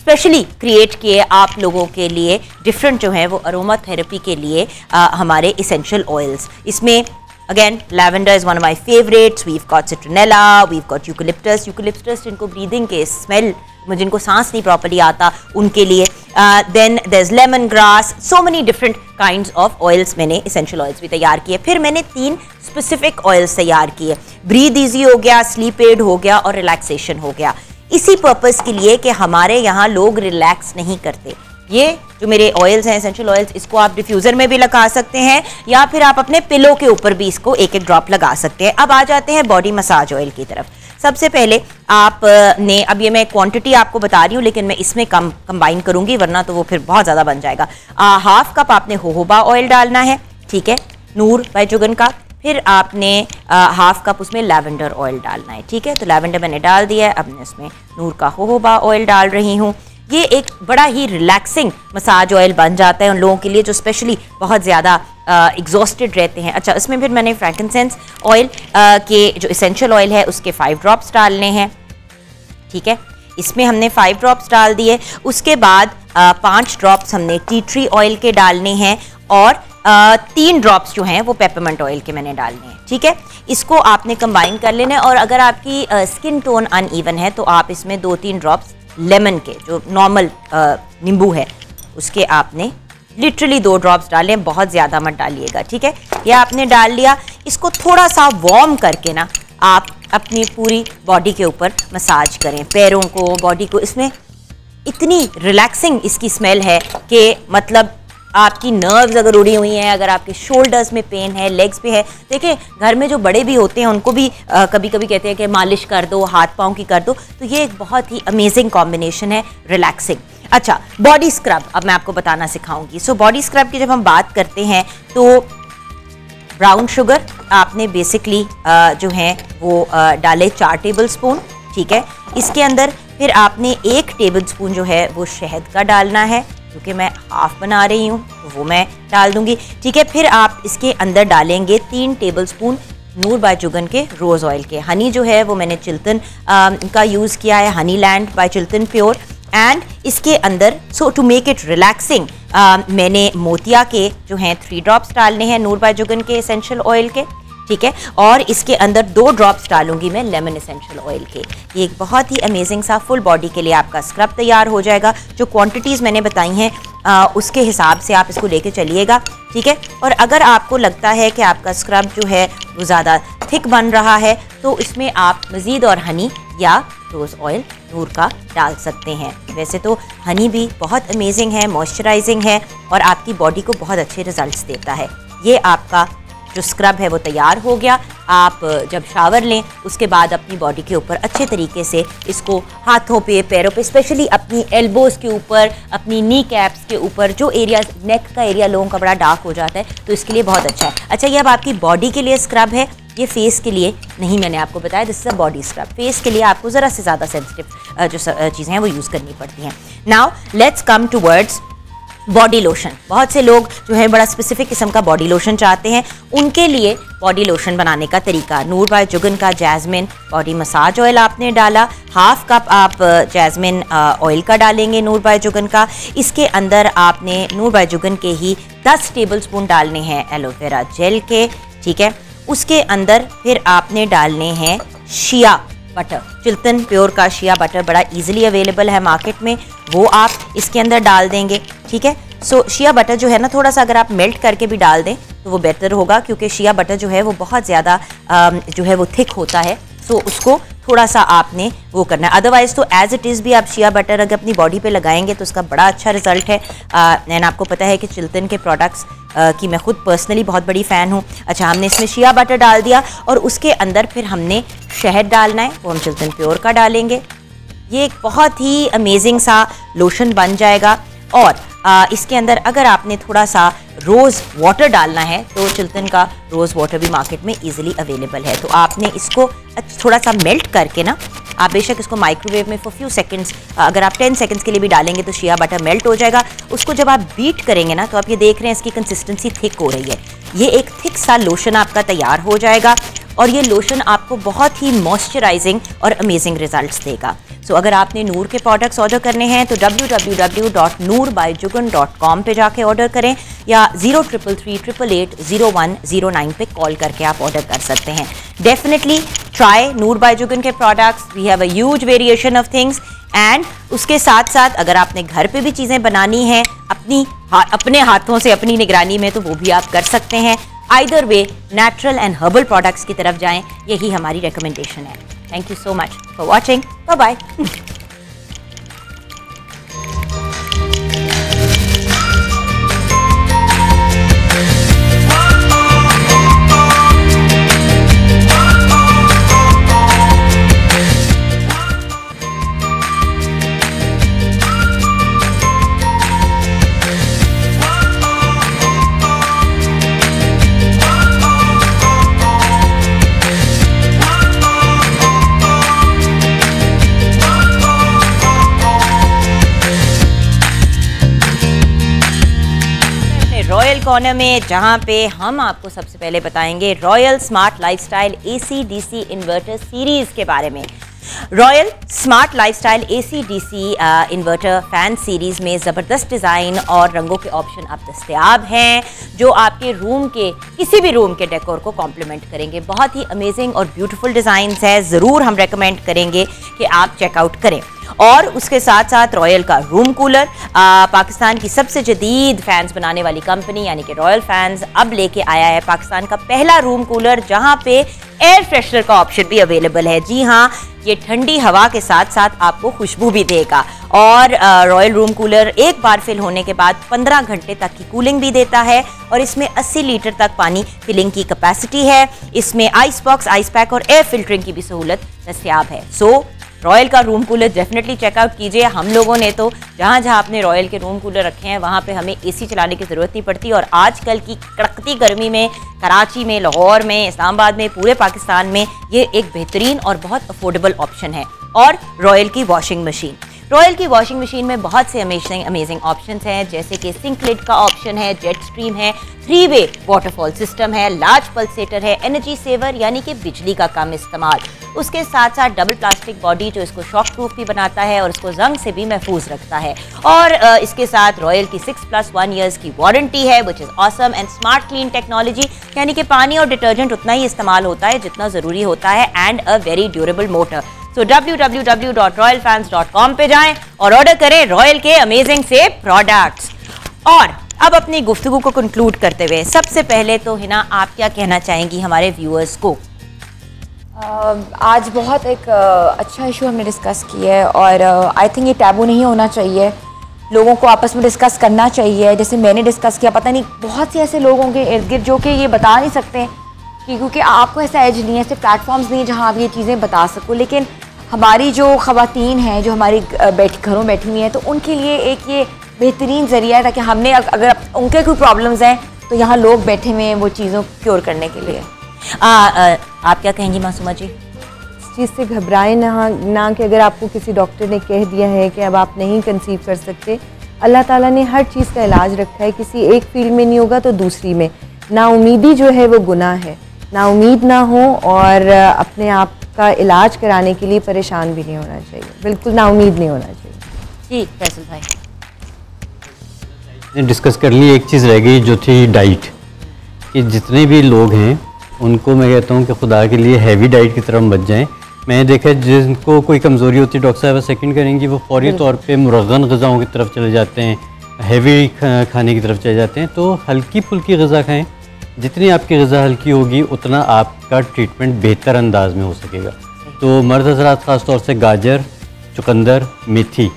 स्पेशली क्रिएट किए आप लोगों के लिए डिफरेंट जो है वो अरोमा थेरेपी के लिए हमारे इसेंशियल ऑयल्स। इसमें again lavender is one of my favourites, we've got citronella, we've got eucalyptus. Eucalyptus जिनको ब्रीदिंग के स्मेल, जिनको सांस नहीं प्रॉपर्ली आता, उनके लिए। Then there is lemon grass, so many different kinds of oils मैंने इसेंशियल ऑयल्स भी तैयार किए। फिर मैंने 3 स्पेसिफिक ऑयल्स तैयार किए, ब्रीद ईजी हो गया, स्लीप एड हो गया और रिलैक्सेशन हो गया, इसी पर्पस के लिए कि हमारे यहाँ लोग रिलैक्स नहीं करते। ये जो मेरे ऑयल्स हैं, एसेंशियल ऑयल्स, इसको आप डिफ्यूज़र में भी लगा सकते हैं या फिर आप अपने पिलो के ऊपर भी इसको एक ड्रॉप लगा सकते हैं। अब आ जाते हैं बॉडी मसाज ऑयल की तरफ। सबसे पहले आपने, अब ये मैं क्वांटिटी आपको बता रही हूँ लेकिन मैं इसमें कंबाइन करूँगी वरना तो वो फिर बहुत ज़्यादा बन जाएगा। 1/2 कप आपने जोजोबा ऑयल डालना है, ठीक है, नूर बाय जुगन का। फिर आपने हाफ कप उसमें लैवेंडर ऑयल डालना है, ठीक है। तो लैवेंडर मैंने डाल दिया है। अब मैं इसमें नूर का जोजोबा ऑयल डाल रही हूँ। ये एक बड़ा ही रिलैक्सिंग मसाज ऑयल बन जाता है उन लोगों के लिए जो स्पेशली बहुत ज़्यादा एग्जॉस्टेड रहते हैं। अच्छा, इसमें फिर मैंने फ्रैंकिनसेंस ऑयल के जो इसेंशियल ऑयल है उसके 5 ड्रॉप्स डालने हैं, ठीक है। इसमें हमने 5 ड्रॉप्स डाल दिए। उसके बाद 5 ड्रॉप्स हमने टी ट्री ऑयल के डालने हैं और 3 ड्रॉप्स जो हैं वो पेपरमेंट ऑयल के मैंने डालने हैं, ठीक है। इसको आपने कंबाइन कर लेना है और अगर आपकी स्किन टोन अनइवन है तो आप इसमें 2-3 ड्रॉप्स लेमन के, जो नॉर्मल नींबू है उसके आपने लिटरली 2 ड्रॉप्स डालें, बहुत ज़्यादा मत डालिएगा, ठीक है। ये आपने डाल लिया। इसको थोड़ा सा वार्म करके ना आप अपनी पूरी बॉडी के ऊपर मसाज करें, पैरों को, बॉडी को। इसमें इतनी रिलैक्सिंग इसकी स्मेल है कि मतलब आपकी नर्व्स अगर उड़ी हुई हैं, अगर आपके शोल्डर्स में पेन है, लेग्स पे है, देखिए घर में जो बड़े भी होते हैं उनको भी कभी कभी कहते हैं कि मालिश कर दो, हाथ पाँव की कर दो, तो ये एक बहुत ही अमेजिंग कॉम्बिनेशन है, रिलैक्सिंग। अच्छा, बॉडी स्क्रब अब मैं आपको बताना सिखाऊंगी। सो बॉडी स्क्रब की जब हम बात करते हैं तो ब्राउन शुगर आपने बेसिकली जो है वो डाले 4 टेबल स्पून, ठीक है। इसके अंदर फिर आपने 1 टेबल स्पून जो है वो शहद का डालना है, क्योंकि मैं हाफ बना रही हूँ तो वो मैं डाल दूंगी, ठीक है। फिर आप इसके अंदर डालेंगे 3 table spoon Noor by Jugan के रोज़ ऑयल के। हनी जो है वो मैंने चिल्तन का यूज़ किया है, honey land by Chiltan pure. And इसके अंदर so to make it relaxing मैंने मोतिया के जो हैं 3 ड्रॉप्स डालने हैं नूर बाय जुगन के एसेंशियल ऑयल के, ठीक है। और इसके अंदर 2 ड्रॉप्स डालूंगी मैं लेमन एसेंशियल ऑयल के। ये एक बहुत ही अमेजिंग सा फुल बॉडी के लिए आपका स्क्रब तैयार हो जाएगा। जो क्वांटिटीज़ मैंने बताई हैं उसके हिसाब से आप इसको लेके चलिएगा, ठीक है। और अगर आपको लगता है कि आपका स्क्रब जो है वो ज़्यादा थिक बन रहा है तो इसमें आप मज़ीद और हनी या रोज़ ऑयल नूर का डाल सकते हैं। वैसे तो हनी भी बहुत अमेजिंग है, मॉइस्चराइजिंग है और आपकी बॉडी को बहुत अच्छे रिजल्ट्स देता है। ये आपका जो स्क्रब है वो तैयार हो गया। आप जब शावर लें उसके बाद अपनी बॉडी के ऊपर अच्छे तरीके से इसको हाथों पे, पैरों पे, स्पेशली अपनी एल्बोज़ के ऊपर, अपनी नी कैप्स के ऊपर, जो एरिया नेक का एरिया लोगों का बड़ा डार्क हो जाता है तो इसके लिए बहुत अच्छा है। अच्छा, ये अब आपकी बॉडी के लिए स्क्रब है, ये फेस के लिए नहीं, मैंने आपको बताया this is a body scrub. Face के लिए आपको ज़रा से ज़्यादा सेंसिटिव जो चीज़ें हैं वो यूज़ करनी पड़ती हैं। Now let's come towards body lotion. बहुत से लोग जो है बड़ा स्पेसिफिक किस्म का बॉडी लोशन चाहते हैं, उनके लिए बॉडी लोशन बनाने का तरीका, नूर बाय जुगन का जैस्मिन बॉडी मसाज ऑयल आपने डाला, हाफ कप आप जैस्मिन ऑयल का डालेंगे नूर बाय जुगन का। इसके अंदर आपने नूर बाय जुगन के ही 10 टेबल स्पून डालने हैं एलोवेरा जेल के, ठीक है। उसके अंदर फिर आपने डालने हैं शिया बटर, चिल्तन प्योर का शिया बटर बड़ा इजीली अवेलेबल है मार्केट में, वो आप इसके अंदर डाल देंगे, ठीक है। सो शिया बटर जो है ना, थोड़ा सा अगर आप मेल्ट करके भी डाल दें तो वो बेहतर होगा, क्योंकि शिया बटर जो है वो बहुत ज़्यादा जो है वो थिक होता है। सो उसको थोड़ा सा आपने वो करना है, अदरवाइज़ तो एज़ इट इज़ भी आप शिया बटर अगर अपनी बॉडी पे लगाएंगे तो उसका बड़ा अच्छा रिजल्ट है। एंड आपको पता है कि चिल्तन के प्रोडक्ट्स की मैं खुद पर्सनली बहुत बड़ी फ़ैन हूँ। अच्छा, हमने इसमें शिया बटर डाल दिया और उसके अंदर फिर हमने शहद डालना है, वो हम चिल्तन प्योर का डालेंगे। ये एक बहुत ही अमेजिंग सा लोशन बन जाएगा। और इसके अंदर अगर आपने थोड़ा सा रोज़ वाटर डालना है तो चिल्तन का रोज़ वाटर भी मार्केट में इजीली अवेलेबल है। तो आपने इसको थोड़ा सा मेल्ट करके ना, आप बेशक इसको माइक्रोवेव में फॉर फ्यू सेकंड्स, अगर आप 10 सेकंड्स के लिए भी डालेंगे तो शिया बटर मेल्ट हो जाएगा। उसको जब आप बीट करेंगे ना तो आप ये देख रहे हैं इसकी कंसिस्टेंसी थिक हो रही है। ये एक थिक सा लोशन आपका तैयार हो जाएगा और ये लोशन आपको बहुत ही मॉइस्चराइजिंग और अमेजिंग रिजल्ट्स देगा। सो अगर आपने नूर के प्रोडक्ट्स ऑर्डर करने हैं तो www.noorbyjugan.com पे जाके ऑर्डर करें या 0333880109 पे कॉल करके आप ऑर्डर कर सकते हैं। Definitely try Noor by Jugan के products, we have a huge variation of things. And उसके साथ साथ अगर आपने घर पे भी चीज़ें बनानी हैं अपने हाथों से, अपनी निगरानी में, तो वो भी आप कर सकते हैं। Either way natural and herbal products की तरफ जाएं, यही हमारी रिकमेंडेशन है। Thank you so much for watching. Bye-bye. Royal corner में, जहां पे हम आपको सबसे पहले बताएंगे royal smart lifestyle AC DC inverter series के बारे में। Royal smart lifestyle AC DC inverter fan series में ज़बरदस्त डिज़ाइन और रंगों के ऑप्शन आप दस्तयाब हैं, जो आपके रूम के किसी भी रूम के डेकोर को कॉम्प्लीमेंट करेंगे। बहुत ही अमेजिंग और ब्यूटीफुल डिज़ाइंस है, ज़रूर हम रेकमेंड करेंगे कि आप चेकआउट करें। और उसके साथ साथ रॉयल का रूम कूलर, पाकिस्तान की सबसे जदीद फैंस बनाने वाली कंपनी यानी कि रॉयल फैंस अब लेके आया है पाकिस्तान का पहला रूम कूलर, जहां पे एयर फ्रेशनर का ऑप्शन भी अवेलेबल है। जी हाँ, ये ठंडी हवा के साथ साथ आपको खुशबू भी देगा। और रॉयल रूम कूलर एक बार फिल होने के बाद 15 घंटे तक की कूलिंग भी देता है और इसमें 80 लीटर तक पानी फिलिंग की कैपेसिटी है। इसमें आइस बॉक्स, आइस पैक और एयर फिल्टरिंग की भी सहूलत दस्तयाब है। सो रॉयल का रूम कूलर डेफिनेटली चेकआउट कीजिए। हम लोगों ने तो जहाँ जहाँ अपने रॉयल के रूम कूलर रखे हैं वहाँ पे हमें AC चलाने की ज़रूरत नहीं पड़ती। और आजकल की कड़कती गर्मी में कराची में, लाहौर में, इस्लामाबाद में, पूरे पाकिस्तान में ये एक बेहतरीन और बहुत अफोर्डेबल ऑप्शन है। और रॉयल की वॉशिंग मशीन, रॉयल की वॉशिंग मशीन में बहुत से अमेजिंग ऑप्शंस हैं, जैसे कि सिंक लिड का ऑप्शन है, जेट स्ट्रीम है, 3-वे वाटरफॉल सिस्टम है, लार्ज पल्सेटर है, एनर्जी सेवर यानी कि बिजली का कम इस्तेमाल, उसके साथ साथ डबल प्लास्टिक बॉडी जो इसको शॉक प्रूफ भी बनाता है और इसको जंग से भी महफूज रखता है। और इसके साथ रॉयल की 6+1 ईयर्स की वारंटी है, which is awesome. And smart clean technology यानी कि पानी और डिटर्जेंट उतना ही इस्तेमाल होता है जितना ज़रूरी होता है, and a very durable motor. तो www.royalfans.com पे जाएं और ऑर्डर करें रॉयल के अमेजिंग से प्रोडक्ट्स। और अब अपनी गुफ्तगू को कंक्लूड करते हुए सबसे पहले तो हिना, आप क्या कहना चाहेंगी हमारे व्यूअर्स को? आज बहुत एक अच्छा इशू हमने डिस्कस किया है और आई थिंक ये टैबू नहीं होना चाहिए, लोगों को आपस में डिस्कस करना चाहिए। जैसे मैंने डिस्कस किया, पता नहीं बहुत से ऐसे लोग होंगे इर्द गिर्द जो कि ये बता नहीं सकते क्योंकि आपको ऐसा एज नहीं है, ऐसे प्लेटफॉर्म्स नहीं है जहाँ आप ये चीज़ें बता सको। लेकिन हमारी जो ख़वातीन हैं जो हमारी घरों बैठी हुई हैं, तो उनके लिए एक ये बेहतरीन ज़रिया है ताकि हमने अगर उनके कोई प्रॉब्लम्स हैं तो यहाँ लोग बैठे हुए हैं वो चीज़ों क्योर करने के लिए। आप क्या कहेंगी मासूमा जी? इस चीज़ से घबराएं ना कि अगर आपको किसी डॉक्टर ने कह दिया है कि अब आप नहीं कंसीव कर सकते, अल्लाह ताला ने हर चीज़ का इलाज रखा है। किसी एक फील्ड में नहीं होगा तो दूसरी में। नाउमीदी जो है वो गुनाह है, नाउमीद ना हो और अपने आप का इलाज कराने के लिए परेशान भी नहीं होना चाहिए, बिल्कुल नाउमीद नहीं होना चाहिए। जी फैसल भाई, डिस्कस कर ली। एक चीज़ रह गई जो थी डाइट, कि जितने भी लोग हैं उनको मैं कहता हूँ कि खुदा के लिए हैवी डाइट की तरफ मत जाएं। मैंने देखा जिनको कोई कमज़ोरी होती है, डॉक्टर साहब सेकंड करेंगी, वो फौरी तौर पे मुरगन ग़िज़ाओं की तरफ चले जाते हैं, हैवी खाने की तरफ चले जाते हैं। तो हल्की फुल्की ग़िज़ा खाएं, जितनी आपकी ग़िज़ा हल्की होगी उतना आपका ट्रीटमेंट बेहतर अंदाज में हो सकेगा। तो मर्द हज़रात ख़ास तौर से गाजर, चुकंदर, मेथी,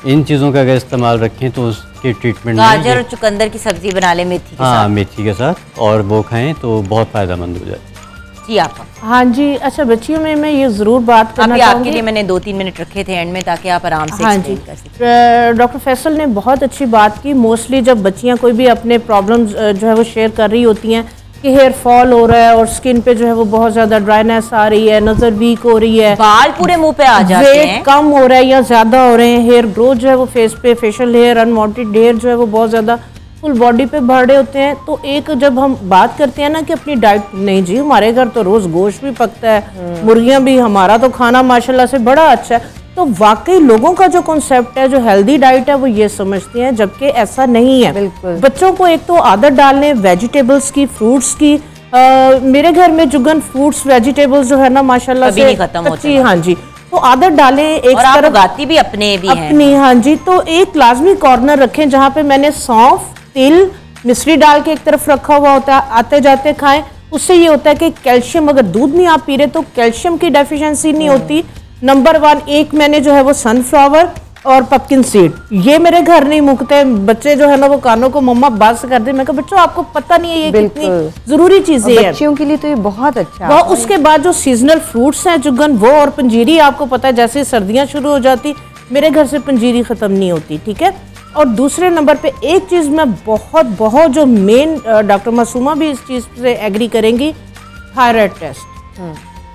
इन चीज़ों का अगर इस्तेमाल रखें तो उसके ट्रीटमेंट गाजर और चुकंदर की सब्जी बना ले मेथी के साथ, मेथी के साथ, और वो खाएं तो बहुत फ़ायदेमंद हो जाए। जी आप? हाँ जी, अच्छा बच्चियों में मैं ये ज़रूर बात करना चाहूँगी। आपके लिए मैंने 2-3 मिनट रखे थे एंड में ताकि आप आराम से हाँ जी, डॉक्टर फैसल ने बहुत अच्छी बात की। मोस्टली जब बच्चियाँ कोई भी अपने प्रॉब्लम्स जो है वो शेयर कर रही होती हैं कि हेयर फॉल हो रहा है और स्किन पे जो है वो बहुत ज़्यादा ड्राइनेस आ रही है, नज़र वीक हो रही है, बाल पूरे मुंह पे आ जाते हैं, वेट कम हो रहा है या ज़्यादा हो रहे हैं, हेयर ग्रोथ जो है वो फेस पे, फेशियल हेयर, अनवांटेड हेयर जो है वो बहुत ज़्यादा फुल बॉडी पे बढ़ रहे होते हैं। तो एक जब हम बात करते हैं ना कि अपनी डाइट, नहीं जी हमारे घर तो रोज़ गोश्त भी पकता है, मुर्गियाँ भी, हमारा तो खाना माशाल्लाह से बड़ा अच्छा है। तो वाकई लोगों का जो कॉन्सेप्ट है, जो हेल्दी डाइट है, वो ये समझते हैं, जबकि ऐसा नहीं है। बिल्कुल। बच्चों को एक तो आदत डालने वेजिटेबल्स की, फ्रूट्स की। मेरे घर में जुगन फ्रूट्स वेजिटेबल्स जो है ना माशाल्लाह से खत्म होती। हाँ जी, तो आदत डालें। एक और आप तरफ उगाती भी अपने भी हैं। अपनी, हाँ जी, तो एक लाजमी कॉर्नर रखें जहाँ पे मैंने सौंफ, तिल, मिश्री डाल के एक तरफ रखा हुआ होता है, आते जाते खाएं। उससे ये होता है कि कैल्शियम, अगर दूध नहीं आप पी रहे तो कैल्शियम की डेफिशिएंसी नहीं होती। नंबर 1 एक मैंने जो है वो सनफ्लावर और पम्पकिन सीड, ये मेरे घर नहीं मुकते। बच्चे जो है ना वो कानों को मम्मा बस कर दे। मैं कहा बच्चों आपको पता नहीं है ये कितनी जरूरी चीजें हैं, बच्चियों के लिए तो ये बहुत अच्छा है। उसके बाद जो सीजनल फ्रूट्स हैं जुगन, वो और पंजीरी, आपको पता है जैसे सर्दियां शुरू हो जाती मेरे घर से पंजीरी खत्म नहीं होती, ठीक है। और दूसरे नंबर पे एक चीज मैं बहुत जो मेन, डॉक्टर मासूमा भी इस चीज से एग्री करेंगी, थायराइड टेस्ट।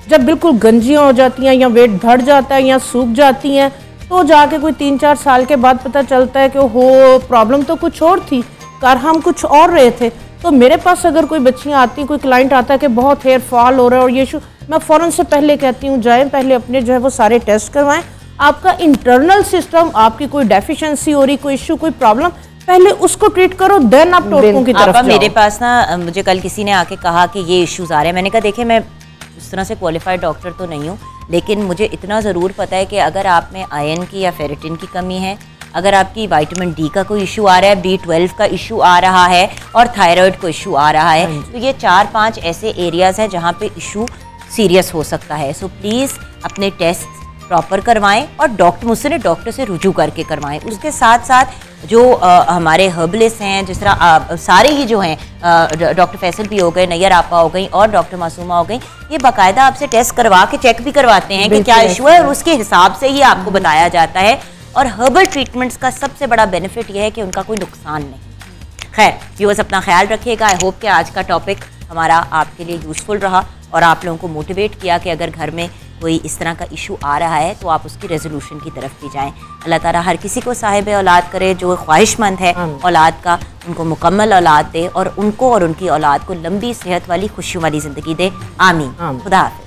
जब बिल्कुल गंजियां हो जाती हैं या वेट बढ़ जाता है या सूख जाती हैं, तो जाके कोई 3-4 साल के बाद पता चलता है कि हो प्रॉब्लम तो कुछ और थी, कर हम कुछ और रहे थे। तो मेरे पास अगर कोई बच्चियाँ आती, कोई क्लाइंट आता है कि बहुत हेयर फॉल हो रहा है और ये इशू, मैं फ़ौरन से पहले कहती हूँ जाएं पहले अपने जो है वो सारे टेस्ट करवाएं। आपका इंटरनल सिस्टम, आपकी कोई डेफिशिएंसी हो रही, कोई इशू, कोई प्रॉब्लम, पहले उसको ट्रीट करो, देन आप टोटकों की तरफ जाओ। मेरे पास ना मुझे कल किसी ने आके कहा कि ये इश्यूज आ रहे हैं। मैंने कहा देखिए मैं उस तरह से क्वालिफाइड डॉक्टर तो नहीं हूँ, लेकिन मुझे इतना ज़रूर पता है कि अगर आप में आयरन की या फेरेटिन की कमी है, अगर आपकी विटामिन डी का कोई इशू आ रहा है, B12 का इशू आ रहा है और थायराइड को इशू आ रहा है, तो ये 4-5 ऐसे एरियाज़ हैं जहाँ पे इशू सीरियस हो सकता है। सो प्लीज़ अपने टेस्ट प्रॉपर करवाएं और डॉक्टर से रुजू करके करवाएं। उसके साथ साथ जो हमारे हर्बलिस्ट हैं, जिस तरह सारे ही जो हैं, डॉक्टर फैसल भी हो गए, नैयर आपा हो गई और डॉक्टर मासूमा हो गई, ये बाकायदा आपसे टेस्ट करवा के चेक भी करवाते हैं कि क्या इशू है और उसके हिसाब से ही आपको बताया जाता है। और हर्बल ट्रीटमेंट्स का सबसे बड़ा बेनिफिट यह है कि उनका कोई नुकसान नहीं। खैर व्यूअर्स, अपना ख्याल रखिएगा। आई होप कि आज का टॉपिक हमारा आपके लिए यूज़फुल रहा और आप लोगों को मोटिवेट किया कि अगर घर में कोई इस तरह का इशू आ रहा है तो आप उसकी रेजोल्यूशन की तरफ भी जाएं। अल्लाह ताला हर किसी को साहिब औलाद करे, जो ख्वाहिशमंद है औलाद का, उनको मुकम्मल औलाद दे और उनको और उनकी औलाद को लंबी सेहत वाली, खुशियों वाली ज़िंदगी दे। आमीन। खुदा हाफ़िज़।